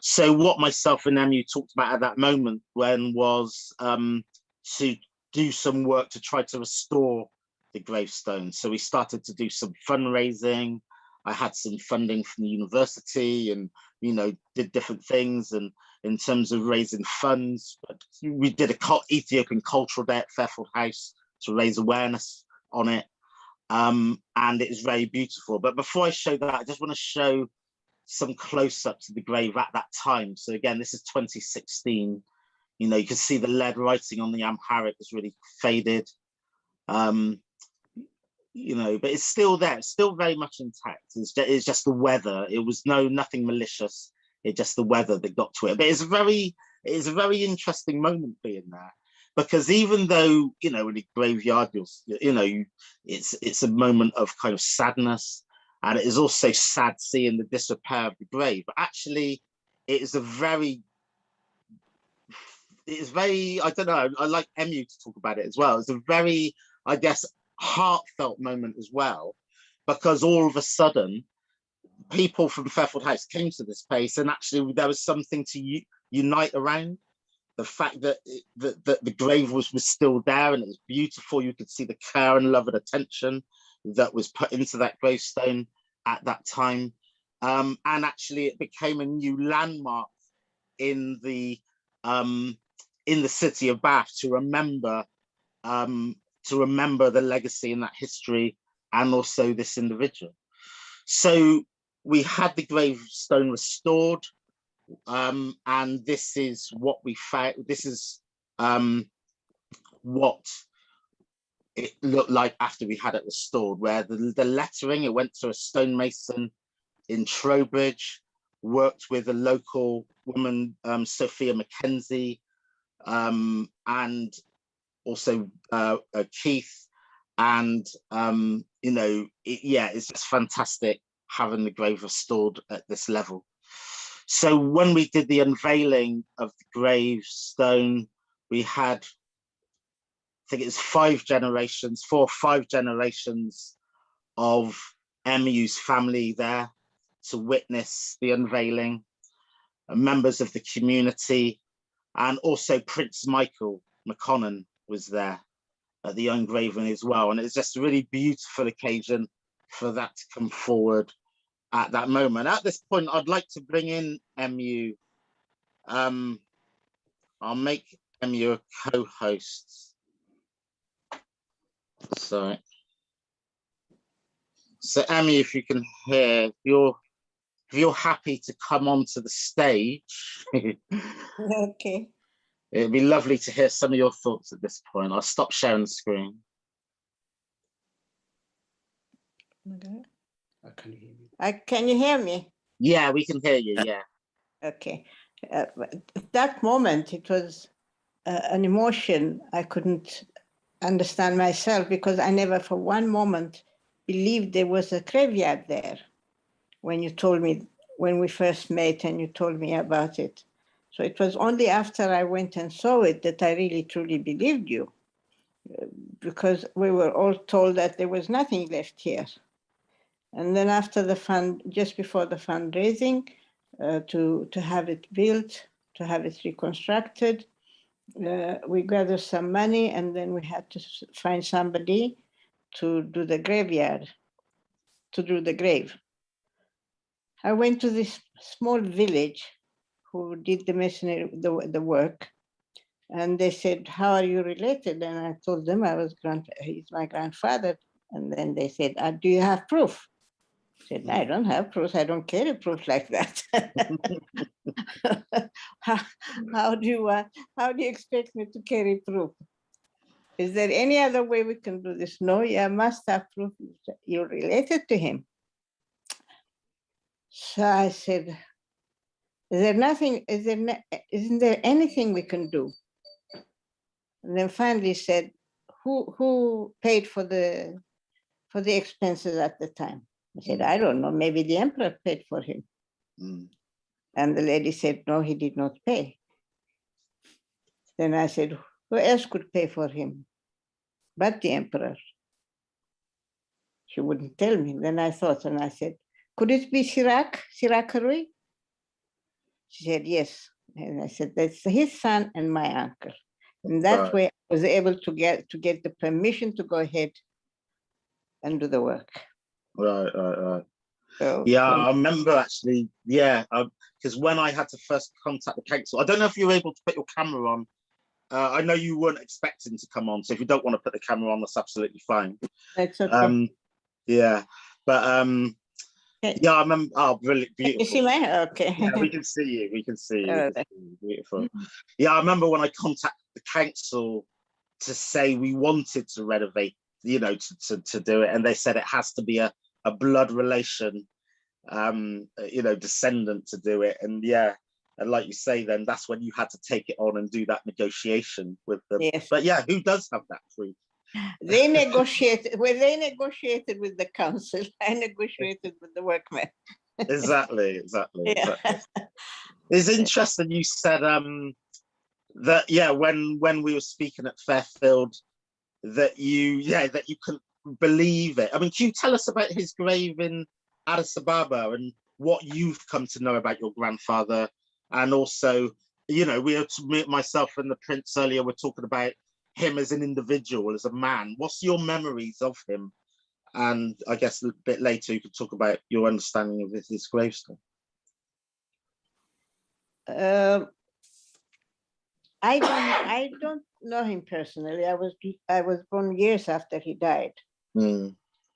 So what myself and MU talked about at that moment was to do some work to try to restore the gravestone. So we started to do some fundraising. I had some funding from the university, and, you know, did different things. And in terms of raising funds, we did a Ethiopian cultural day at Fairfield House to raise awareness on it. And it is very beautiful. But before I show that, I just want to show some close-ups of the grave at that time. So again, this is 2016. You know, you can see the lead writing on the Amharic is really faded. You know, but it's still there. It's still very much intact. It's just the weather. It was nothing malicious. It's just the weather that got to it. But it's a very interesting moment being there, because even though, you know, in a graveyard, you know, it's a moment of kind of sadness, and it is also sad seeing the disrepair of the grave. But actually, it is a very it's very, I don't know, I like Emu to talk about it as well. It's a very, I guess, heartfelt moment as well, because all of a sudden, people from Fairfield House came to this place, and actually there was something to unite around. The fact that the grave was still there, and it was beautiful. You could see the care and love and attention that was put into that gravestone at that time. And actually it became a new landmark in the city of Bath to remember the legacy and that history, and also this individual. So we had the gravestone restored, and this is what we found. This is what it looked like after we had it restored, where the lettering, it went to a stonemason in Trowbridge, worked with a local woman, Sophia Mackenzie, and also Keith, and you know, it's just fantastic having the grave restored at this level. So when we did the unveiling of the gravestone, we had, I think it was 4 or 5 generations of MU's family there to witness the unveiling, members of the community, and also Prince Michael McConnell was there at the engraving as well. And it's just a really beautiful occasion for that to come forward at that moment. At this point, I'd like to bring in MU. I'll make MU a co-host. So MU, if you can hear, if you're happy to come onto the stage. Okay. It'd be lovely to hear some of your thoughts at this point. I'll stop sharing the screen. Okay. Can you hear me? Yeah, we can hear you, yeah. Okay. At that moment, it was an emotion I couldn't understand myself, because I never for one moment believed there was a graveyard there when you told me, when we first met and you told me about it. So it was only after I went and saw it that I really truly believed you, because we were all told that there was nothing left here. And then after the just before the fundraising, to have it built, to have it reconstructed, we gathered some money, and then we had to find somebody to do the graveyard, to do the grave. I went to this small village who did the masonry, the work, and they said, "How are you related?" And I told them he's my grandfather. And then they said, "Do you have proof?" I said, "I don't have proof. I don't carry proof like that." How do you expect me to carry proof? Is there any other way we can do this? No, you must have proof you're related to him. So I said, isn't there anything we can do? And then finally said, who paid for the expenses at the time? I said, "I don't know, maybe the emperor paid for him." And the lady said, "No, he did not pay." Then I said, "Who else could pay for him but the emperor?" She wouldn't tell me. Then I thought, and I said, "Could it be Sharat Herouy?" She said, "Yes." And I said, "That's his son and my uncle." And that way I was able to get the permission to go ahead and do the work. Right. So, yeah, I remember actually, because when I had to first contact the council, I don't know if you were able to put your camera on. I know you weren't expecting to come on, so if you don't want to put the camera on, that's absolutely fine. That's okay. Yeah, but yeah, I remember. Oh, brilliant, beautiful. You see my? Okay. Yeah, we can see you. We can see you. Okay. Beautiful. Yeah, I remember when I contacted the council to say we wanted to renovate, you know, to do it, and they said it has to be a blood relation, you know, descendant to do it. And yeah, and like you say, then that's when you had to take it on and do that negotiation with them. Yes. But yeah, who does have that proof? They negotiated. Well, they negotiated with the council. I negotiated with the workmen. Exactly. Yeah. It's interesting you said that when we were speaking at Fairfield, that you couldn't believe it. I mean, can you tell us about his grave in Addis Ababa and what you've come to know about your grandfather? And also, myself and the Prince earlier were talking about him as an individual, as a man. What's your memories of him? And I guess a bit later you could talk about your understanding of his gravestone. I don't know him personally. I was born years after he died.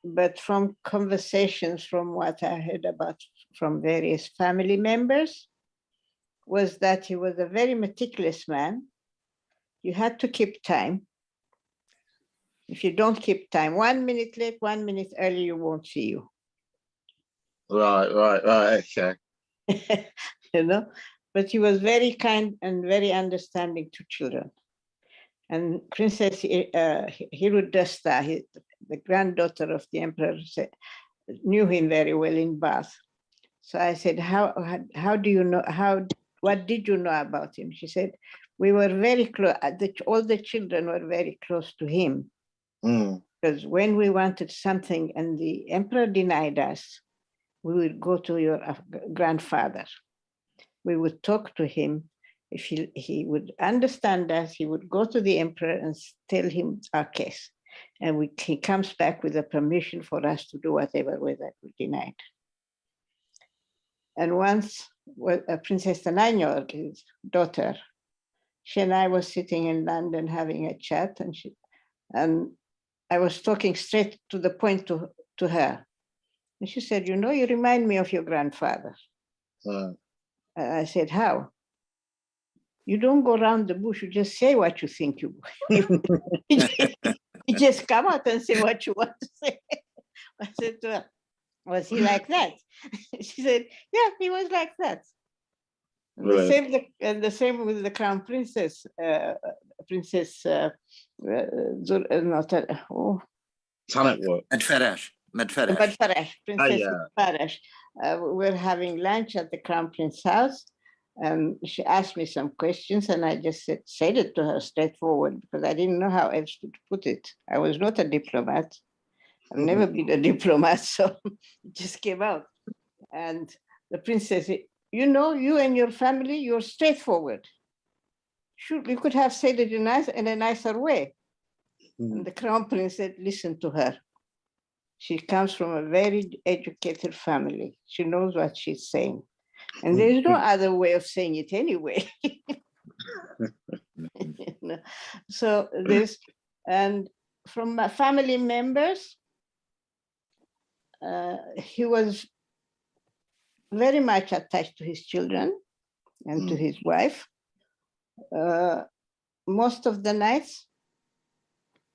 But from conversations, from what I heard about from various family members, was that he was a very meticulous man. You had to keep time. If you don't keep time, 1 minute late, 1 minute early, you won't see you. Right, okay. But he was very kind and very understanding to children. And Princess Heruy Desta, the granddaughter of the emperor, knew him very well in Bath. So I said, how do you know, what did you know about him? She said, we were very close, all the children were very close to him. Because when we wanted something and the emperor denied us, we would go to your grandfather. We would talk to him. If he would understand us, he would go to the emperor and tell him our case. And he comes back with a permission for us to do whatever we denied. And once, Princess Tananyo, his daughter, she and I was sitting in London having a chat, and I was talking straight to the point to her. And she said, you remind me of your grandfather. I said, how? You don't go around the bush, you just say what you think you you just come out and say what you want to say. I said to her, was he like that? She said, yeah, he was like that. Right. The same with the Crown Princess, Princess Princess Zuriash. We're having lunch at the Crown Prince House. She asked me some questions and I just said it to her straightforward because I didn't know how else to put it. I was not a diplomat. I've never been a diplomat, so it just came out. And the princess said, you and your family, you're straightforward. Sure, you could have said it in a nicer way. And the Crown Prince said, listen to her. She comes from a very educated family. She knows what she's saying. And there's no other way of saying it anyway. So this, and from my family members, he was very much attached to his children and to his wife. Most of the nights,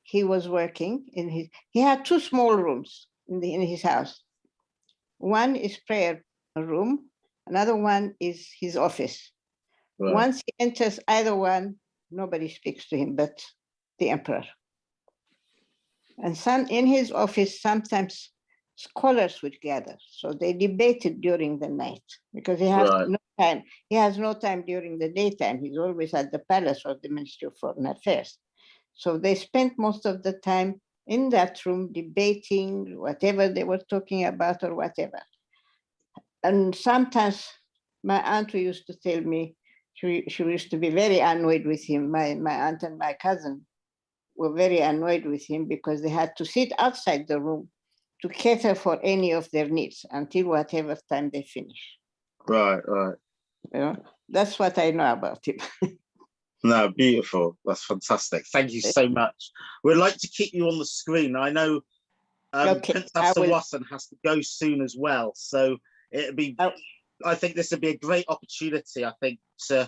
he was working he had two small rooms in his house. One is prayer room, another one is his office. Right. Once he enters either one, nobody speaks to him but the emperor. And in his office, sometimes scholars would gather. So they debated during the night because he has no time. He has no time during the daytime. He's always at the palace or the Ministry of Foreign Affairs. So they spent most of the time in that room debating whatever they were talking about or whatever. And sometimes my aunt used to tell me, she used to be very annoyed with him. My aunt and my cousin were very annoyed with him because they had to sit outside the room to cater for any of their needs until whatever time they finish. Right. That's what I know about him. No, beautiful. That's fantastic. Thank you so much. We'd like to keep you on the screen. I know Prince Asfa-Wossen has to go soon as well. So it'd be, I think this would be a great opportunity, I think, to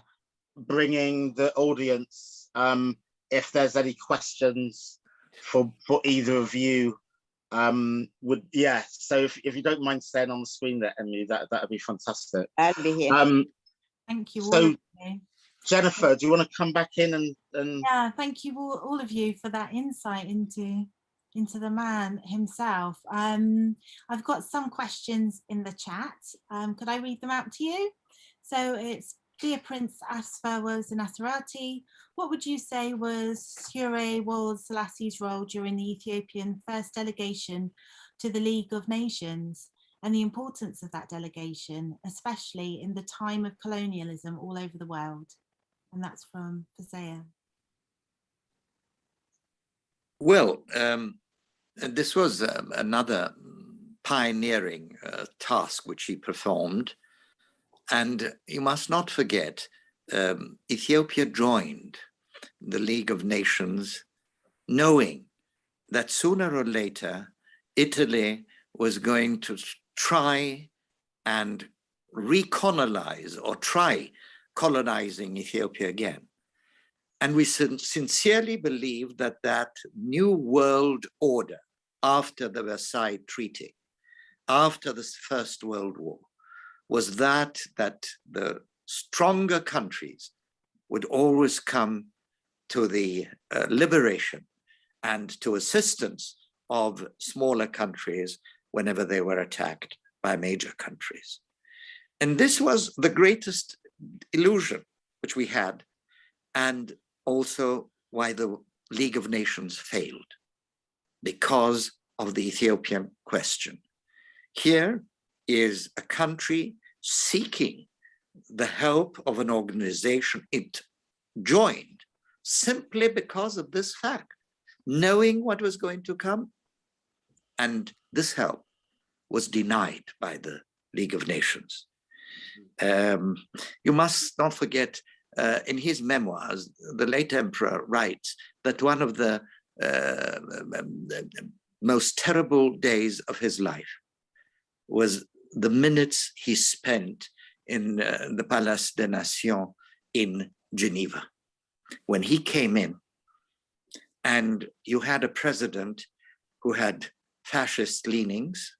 bringing the audience, if there's any questions for either of you, so if you don't mind staying on the screen there, Emily, that would be fantastic. I'll be here. Thank you. So, Jennifer, do you want to come back in and yeah, thank you all of you for that insight into the man himself. I've got some questions in the chat. Could I read them out to you? So it's Dear Prince Asfa-Wossen Asserate, what would you say was Heruy Wolde Selassie's role during the Ethiopian first delegation to the League of Nations, and the importance of that delegation, especially in the time of colonialism all over the world? And that's from Fazea. Well, this was another pioneering task which he performed. And you must not forget, Ethiopia joined the League of Nations knowing that sooner or later, Italy was going to try and recolonize or try colonizing Ethiopia again. And we sincerely believe that that new world order after the Versailles Treaty, after the First World War, was that the stronger countries would always come to the liberation and to assistance of smaller countries whenever they were attacked by major countries. And this was the greatest illusion which we had, and also why the League of Nations failed, because of the Ethiopian question. Here is a country seeking the help of an organization it joined simply because of this fact, knowing what was going to come. And this help was denied by the League of Nations. You must not forget, in his memoirs, the late emperor writes that one of the most terrible days of his life was the minutes he spent in the Palace des Nations in Geneva, when he came in and you had a president who had fascist leanings,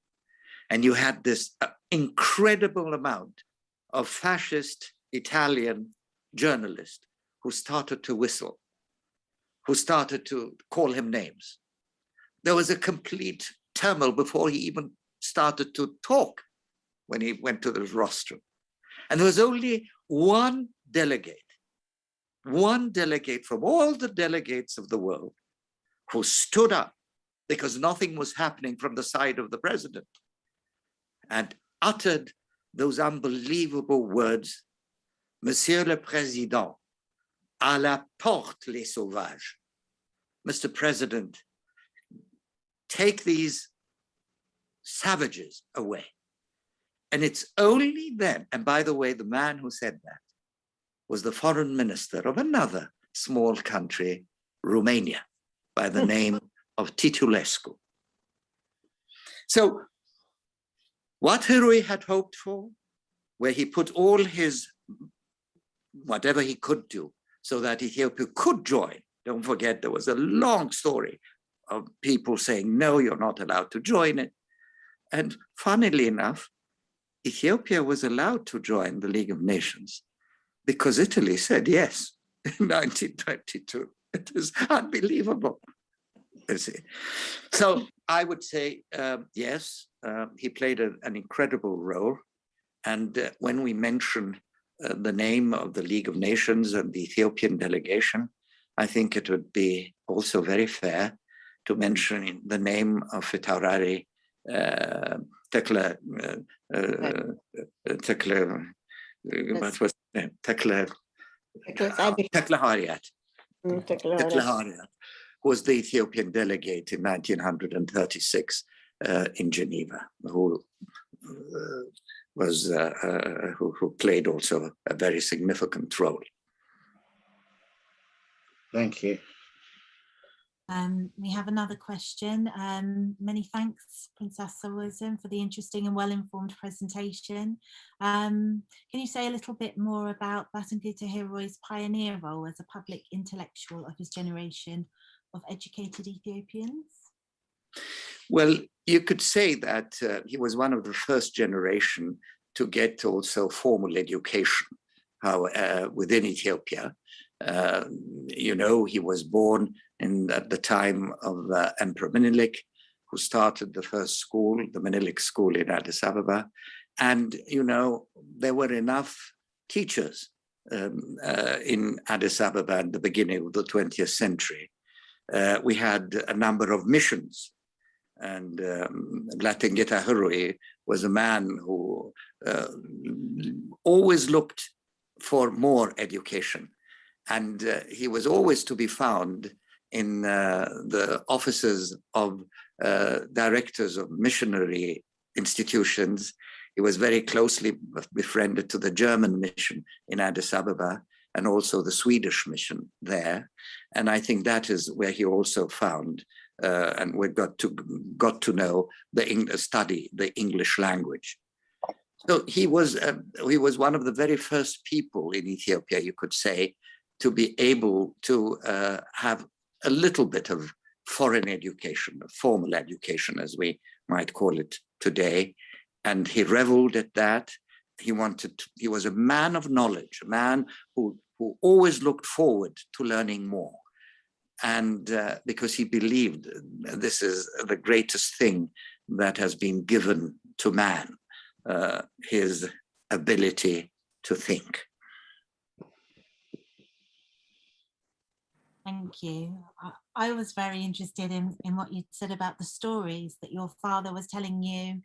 and you had this incredible amount of fascist Italian journalists who started to whistle, who started to call him names. There was a complete turmoil before he even started to talk when he went to the rostrum. And there was only one delegate from all the delegates of the world who stood up, because nothing was happening from the side of the president, and uttered those unbelievable words: Monsieur le Président, à la porte les sauvages. Mr. President, take these savages away. And it's only then, and by the way, the man who said that was the foreign minister of another small country, Romania, by the name of Titulescu. So what Heruy had hoped for, where he put all his, whatever he could do, so that Ethiopia could join. Don't forget, there was a long story of people saying, no, you're not allowed to join it. And funnily enough, Ethiopia was allowed to join the League of Nations because Italy said yes in 1922. It is unbelievable. You see. So I would say, yes, he played an incredible role. And when we mention the name of the League of Nations and the Ethiopian delegation, I think it would be also very fair to mention the name of Fitaurari Tekle Haryat. Tekle Haryat was the Ethiopian delegate in 1936 in Geneva, who played also a very significant role. Thank you. We have another question. Many thanks, Princess Asfa-Wossen, for the interesting and well-informed presentation. Can you say a little bit more about Blattengeta Heruy's pioneer role as a public intellectual of his generation of educated Ethiopians? Well, you could say that he was one of the first generation to get also formal education within Ethiopia. You know, he was born at the time of Emperor Menelik, who started the first school, the Menelik school in Addis Ababa. And, you know, there were enough teachers in Addis Ababa at the beginning of the 20th century, we had a number of missions. And Blattengeta Herouy was a man who always looked for more education. And he was always to be found in the offices of directors of missionary institutions. He was very closely befriended to the German mission in Addis Ababa and also the Swedish mission there. And I think that is where he also found and we got to know study the English language. So he was one of the very first people in Ethiopia, you could say, to be able to have a little bit of foreign education, formal education, as we might call it today. And he reveled at that. He was a man of knowledge, a man who always looked forward to learning more. And because he believed this is the greatest thing that has been given to man, his ability to think. Thank you. I was very interested in what you said about the stories that your father was telling you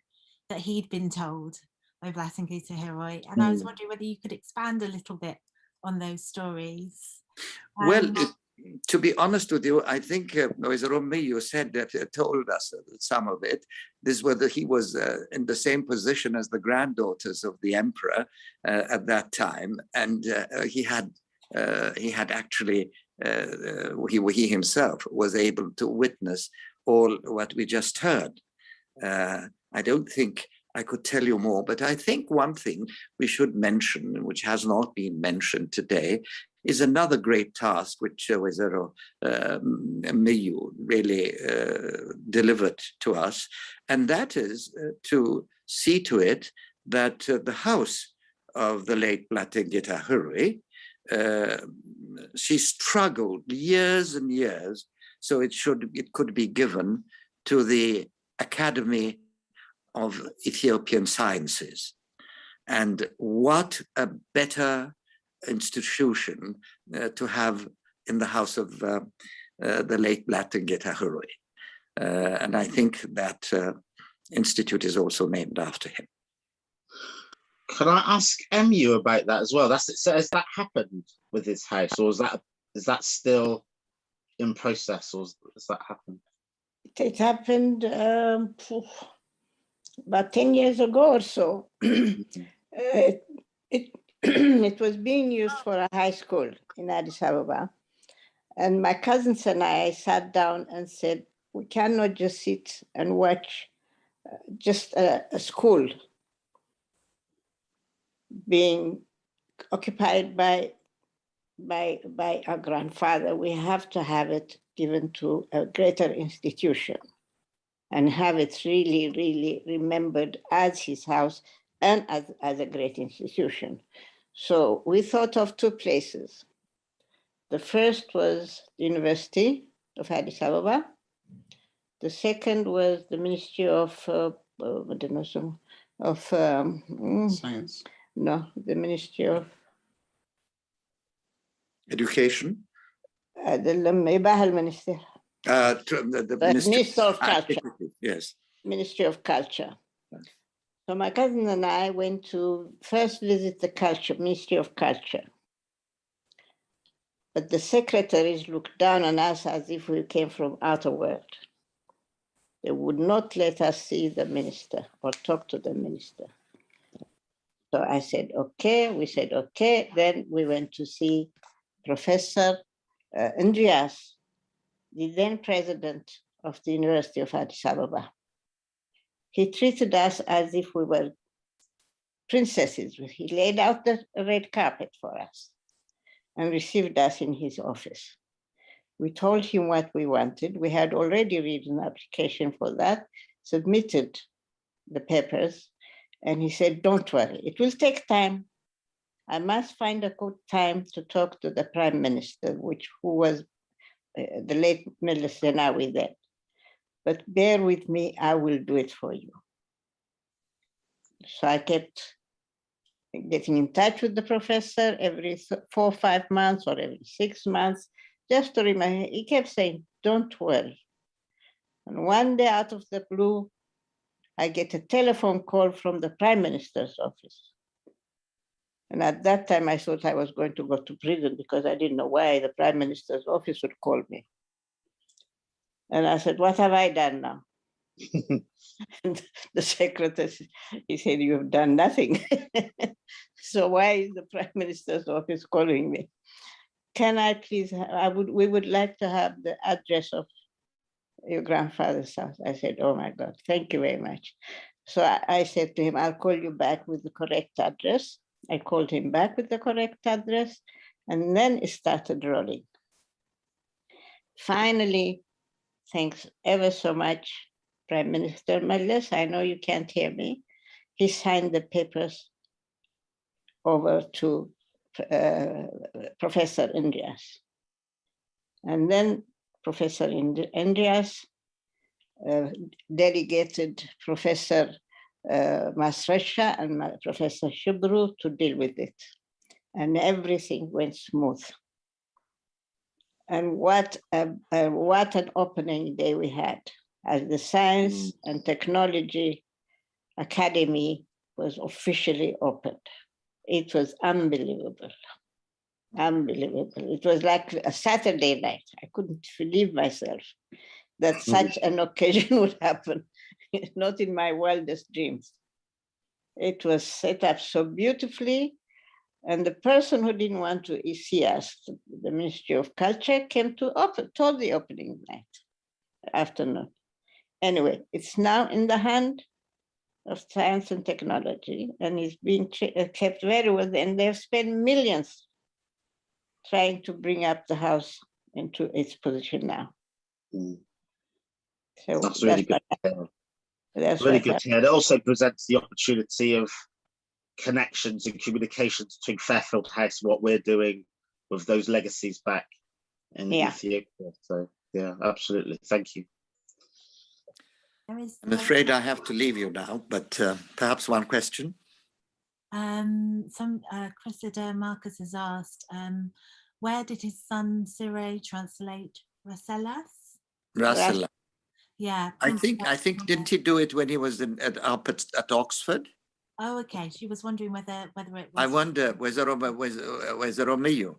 that he'd been told by Blattengeta Herouy. And I was wondering whether you could expand a little bit on those stories. Well, to be honest with you, I think you said that told us some of it. This whether he was in the same position as the granddaughters of the emperor at that time, and he had actually he himself was able to witness all what we just heard. I don't think I could tell you more, but I think one thing we should mention, which has not been mentioned today, is another great task which Miyu really delivered to us, and that is to see to it that the house of the late Blattengeta Herouy, she struggled years and years so it could be given to the Academy of Ethiopian Sciences. And what a better institution to have in the house of the late Blattengeta Herouy. And I think that institute is also named after him. Can I ask Emu about that as well? So has that happened with his house, or is that still in process, or has that happened? It happened about 10 years ago or so. It was being used for a high school in Addis Ababa. And my cousins and I sat down and said, we cannot just sit and watch just a school being occupied by our grandfather. We have to have it given to a greater institution and have it really, really remembered as his house and as a great institution. So we thought of two places. The first was the University of Addis Ababa. The second was the Ministry of Science. No, the Ministry of Education. The Minister. The Minister of Culture. Yes. Ministry of Culture. So my cousin and I went to first visit the Ministry of Culture. But the secretaries looked down on us as if we came from outer world. They would not let us see the minister or talk to the minister. So I said, okay. We said, okay. Then we went to see Professor Andreas, the then president of the University of Addis Ababa. He treated us as if we were princesses. He laid out the red carpet for us and received us in his office. We told him what we wanted. We had already written an application for that, submitted the papers, and he said, don't worry, it will take time. I must find a good time to talk to the Prime Minister, who was the late Haile Selassie then. But bear with me, I will do it for you. So I kept getting in touch with the professor every 4 or 5 months or every 6 months, just to remind him. He kept saying, don't worry. And one day out of the blue, I get a telephone call from the Prime Minister's office. And at that time, I thought I was going to go to prison because I didn't know why the Prime Minister's office would call me. And I said, what have I done now? And the secretary, he said, you've done nothing. So why is the Prime Minister's office calling me? Can I please, we would like to have the address of your grandfather's house. I said, oh my God, thank you very much. So I said to him, I'll call you back with the correct address. I called him back with the correct address, and then it started rolling. Finally, thanks ever so much, Prime Minister Meles. I know you can't hear me. He signed the papers over to Professor Andreas. And then Professor Andreas delegated Professor Masresha and Professor Shubru to deal with it. And everything went smooth. And what an opening day we had, as the Science and Technology Academy was officially opened. It was unbelievable, unbelievable. It was like a Saturday night. I couldn't believe myself that such an occasion would happen, not in my wildest dreams. It was set up so beautifully. And the person who didn't want to see us, the Ministry of Culture, came to told the opening night, afternoon. Anyway, it's now in the hand of Science and Technology, and it's being kept very well. And they've spent millions trying to bring up the house into its position now. So that's really good. That's really good to hear. It also presents the opportunity of connections and communications between Fairfield House and what we're doing with those legacies back in Ethiopia. So yeah, absolutely. Thank you. I'm afraid I have to leave you now, but perhaps one question. Cressida Marcus has asked, where did his son Cyril translate Rasselas? Rasselas. Yeah. I think didn't he do it when he was up at Oxford? Oh, okay. She was wondering whether it was. I wonder, was it Romeo?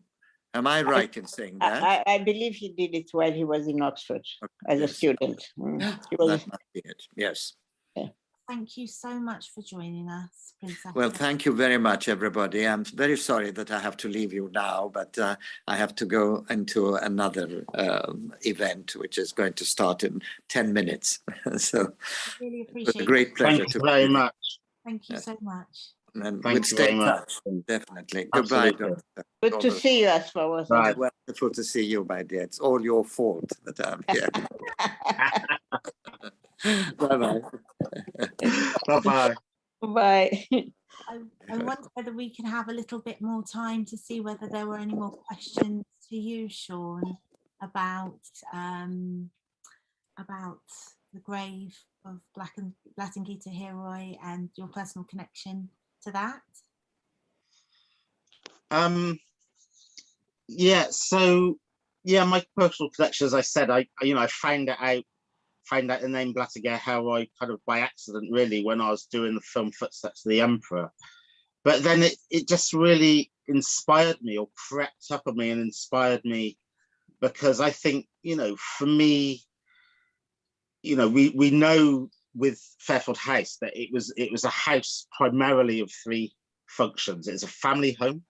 Am I right in saying that? I believe he did it while he was in Oxford as a student. That must be it, yes. Yeah. Thank you so much for joining us, Princess. Well, thank you very much, everybody. I'm very sorry that I have to leave you now, but I have to go into another event, which is going to start in 10 minutes. So I really appreciate it was a great pleasure. Thank you very much. Thank you so much. And we'll stay in touch, definitely. Absolutely. Goodbye, Dr. Good to see you, Asfa-Wossen. Right. Wonderful to see you, my dear. It's all your fault that I'm here. Bye-bye. Bye-bye. Bye. I wonder whether we can have a little bit more time to see whether there were any more questions to you, Shawn, about the grave of Blattengeta Herouy and your personal connection to that. My personal connection, as I said, I found out the name Blattengeta Herouy kind of by accident, really, when I was doing the film Footsteps of the Emperor. But then it just really inspired me, or crept up on me and inspired me, because I think, for me, we know with Fairfield House that it was a house primarily of three functions. It's a family home,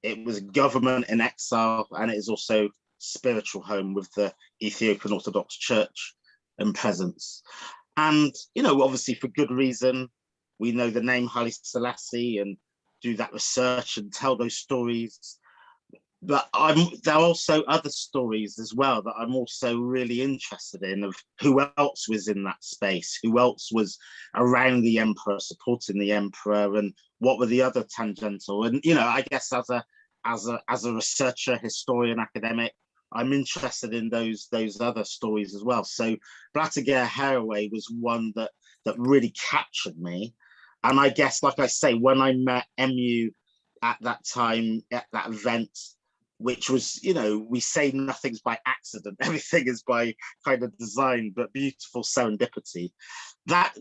it was a government in exile, and it is also spiritual home with the Ethiopian Orthodox Church and presence. And obviously for good reason, we know the name Haile Selassie and do that research and tell those stories. But there are also other stories as well that I'm also really interested in, of who else was in that space, who else was around the emperor, supporting the emperor, and what were the other tangential. And I guess as a researcher, historian, academic, I'm interested in those other stories as well. So Blattengeta Herouy was one that really captured me. And I guess, like I say, when I met Emu at that time, at that event, which was, you know, we say nothing's by accident, everything is by kind of design, but beautiful serendipity. That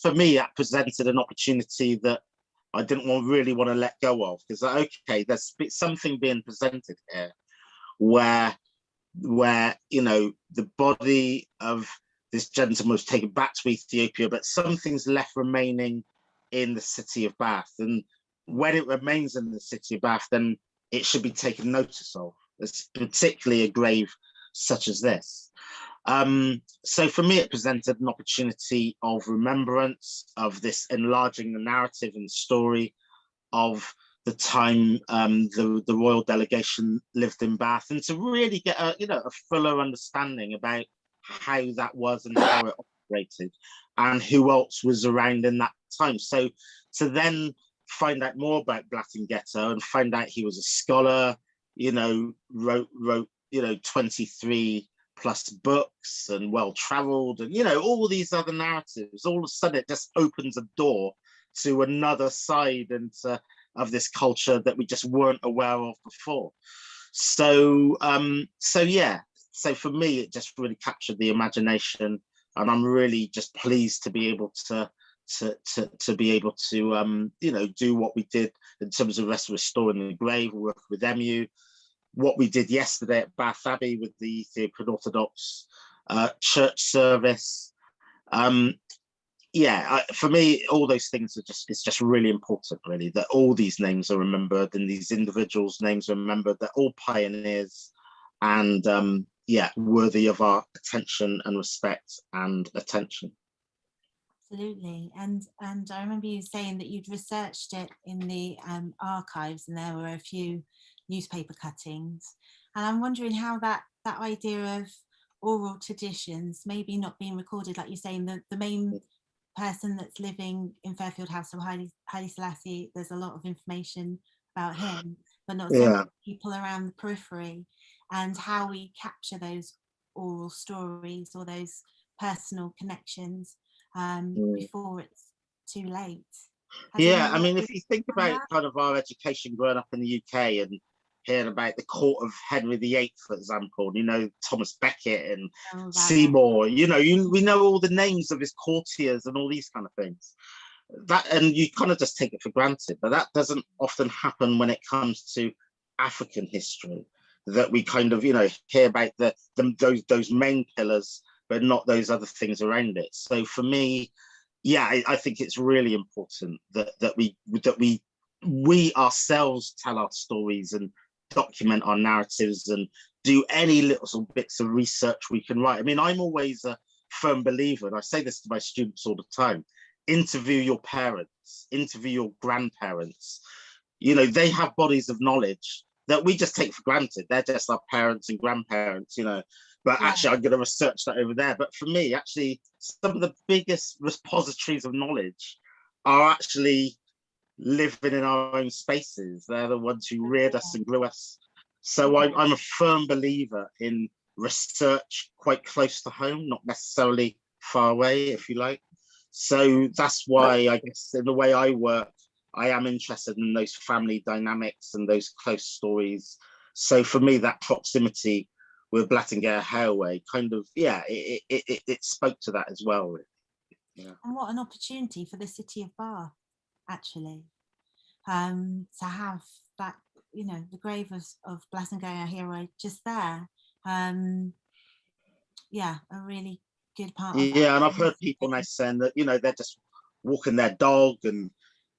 for me, that presented an opportunity that I didn't really want to let go of, because okay, there's something being presented here where you know, the body of this gentleman was taken back to Ethiopia, but something's left remaining in the city of Bath, and when it remains in the city of Bath, then it should be taken notice of. It's particularly a grave such as this. So for me, it presented an opportunity of remembrance, of this enlarging the narrative and story of the time the royal delegation lived in Bath, and to really get a, you know, a fuller understanding about how that was and how it operated and who else was around in that time. So to then find out more about Blattengeta and find out he was a scholar, you know, wrote, you know, 23 plus books and well-traveled, and, you know, all these other narratives, all of a sudden it just opens a door to another side and of this culture that we just weren't aware of before. So yeah, so for me, it just really captured the imagination, and I'm really just pleased to be able to be able to you know, do what we did in terms of restoring the grave, work with Emu, what we did yesterday at Bath Abbey with the Ethiopian Orthodox church service. Yeah, for me, all those things are it's just really important, really, that all these names are remembered and these individuals' names are remembered. They're all pioneers, and yeah, worthy of our attention and respect and attention. Absolutely, and I remember you saying that you'd researched it in the archives, and there were a few newspaper cuttings, and I'm wondering how that idea of oral traditions maybe not being recorded, like you're saying, the main person that's living in Fairfield House of Haile Selassie, there's a lot of information about him, but not so many people around the periphery, and how we capture those oral stories or those personal connections before it's too late. Yeah, I mean, if you think about kind of our education growing up in the UK and hearing about the court of Henry VIII, for example, you know, Thomas Becket and Seymour, you know, we know all the names of his courtiers and all these kind of things. That, and you kind of just take it for granted, but that doesn't often happen when it comes to African history, that we kind of, you know, hear about those main pillars, but not those other things around it. So for me, yeah, I think it's really important that we ourselves tell our stories and document our narratives and do any little bits of research we can write. I mean, I'm always a firm believer, and I say this to my students all the time: interview your parents, interview your grandparents. You know, they have bodies of knowledge that we just take for granted. They're just our parents and grandparents, you know. But actually, I'm going to research that over there. But for me, actually, some of the biggest repositories of knowledge are actually living in our own spaces. They're the ones who reared us and grew us. So I'm a firm believer in research quite close to home, not necessarily far away, if you like. So that's why, I guess, in the way I work, I am interested in those family dynamics and those close stories. So for me, that proximity with Blattengeta Herouy kind of, yeah, it spoke to that as well. Really. Yeah. And what an opportunity for the city of Bath, actually, to have that, you know, the grave of Blattengeta Herouy just there. Yeah, a really good part of that. Yeah, and I've heard people now saying that, you know, they're just walking their dog and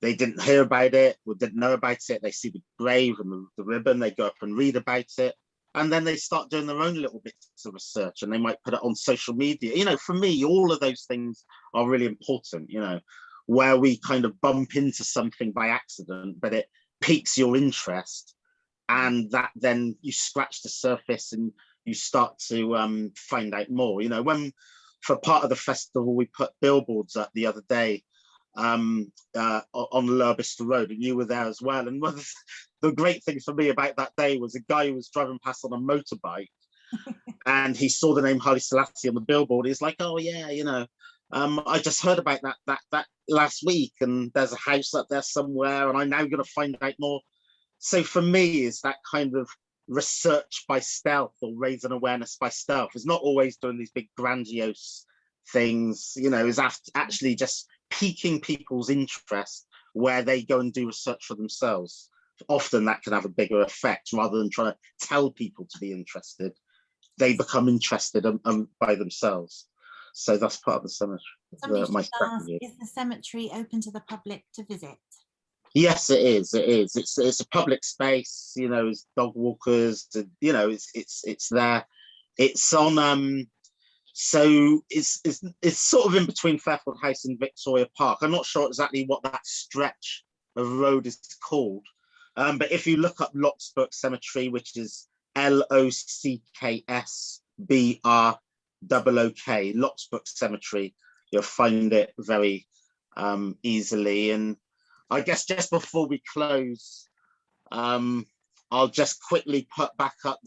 they didn't hear about it or didn't know about it. They see the grave and the ribbon, they go up and read about it. And then they start doing their own little bits of research, and they might put it on social media. You know, for me, all of those things are really important, you know, where we kind of bump into something by accident, but it piques your interest. And that then you scratch the surface and you start to find out more. You know, when for part of the festival, we put billboards up the other day on Lurbister Road, and you were there as well. And one of the great thing for me about that day was a guy who was driving past on a motorbike and he saw the name Haile Selassie on the billboard. He's like, oh yeah, you know, I just heard about that last week, and there's a house up there somewhere, and I'm now going to find out more. So for me, is that kind of research by stealth or raising awareness by stealth. It's not always doing these big grandiose things, you know, is actually just piquing people's interest where they go and do research for themselves. Often that can have a bigger effect rather than trying to tell people to be interested. They become interested by themselves. So that's part of the cemetery. Is the cemetery open to the public to visit? Yes, it is. It is. It's a public space. You know, it's dog walkers. You know, it's there. It's on. So it's sort of in between Fairfield House and Victoria Park. I'm not sure exactly what that stretch of road is called, but if you look up Locksburg Cemetery, which is Locksbrok, Locksburg Cemetery, you'll find it very easily. And I guess just before we close, I'll just quickly put back up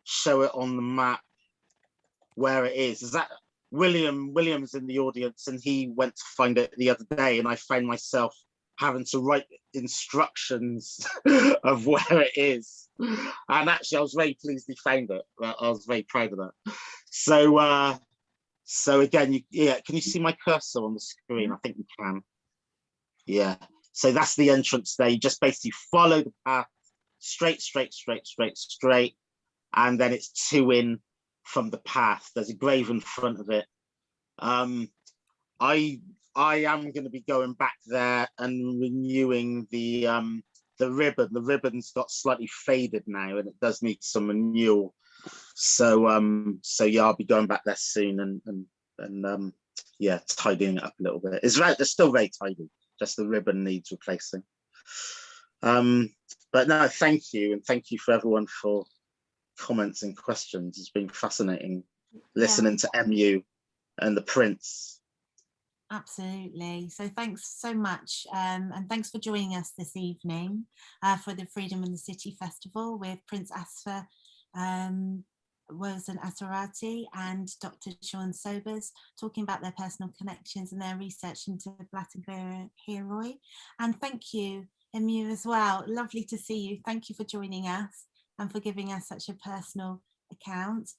show it on the map where it is. Is that William's in the audience, and he went to find it the other day, and I found myself having to write instructions of where it is. And actually I was very pleased he found it. I was very proud of that. So again, can you see my cursor on the screen? I think you can. Yeah, so that's the entrance there. You just basically follow the path straight, and then it's 2 in from the path. There's a grave in front of it. I am going to be going back there and renewing the ribbon. The ribbon's got slightly faded now, and it does need some renewal. So yeah, I'll be going back there soon and yeah, tidying it up a little bit. It's still very tidy. Just the ribbon needs replacing. But no, thank you, and thank you for everyone for comments and questions. It's been fascinating listening to MU and the Prince. Absolutely. So thanks so much, and thanks for joining us this evening for the Freedom in the City Festival with Prince Asfa-Wossen Asserate and Dr. Shawn Sobers, talking about their personal connections and their research into Blattengeta Herouy. And thank you, Emu, as well. Lovely to see you. Thank you for joining us and for giving us such a personal account.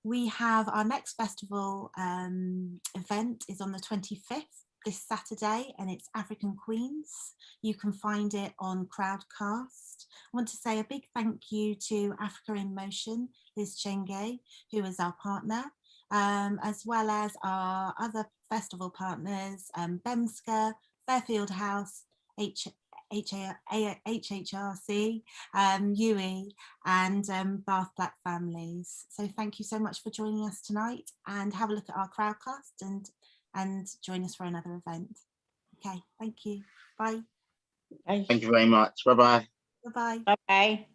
We have our next festival event is on the 25th, this Saturday, and it's African Queens. You can find it on Crowdcast. I want to say a big thank you to Africa in Motion, Liz Chege, who is our partner, as well as our other festival partners, BEMSCA, Fairfield House, HHRC, UE, and Bath Black Families. So thank you so much for joining us tonight, and have a look at our Crowdcast and join us for another event. Okay, thank you. Bye. Bye. Thank you very much. Bye-bye. Bye-bye. Bye-bye.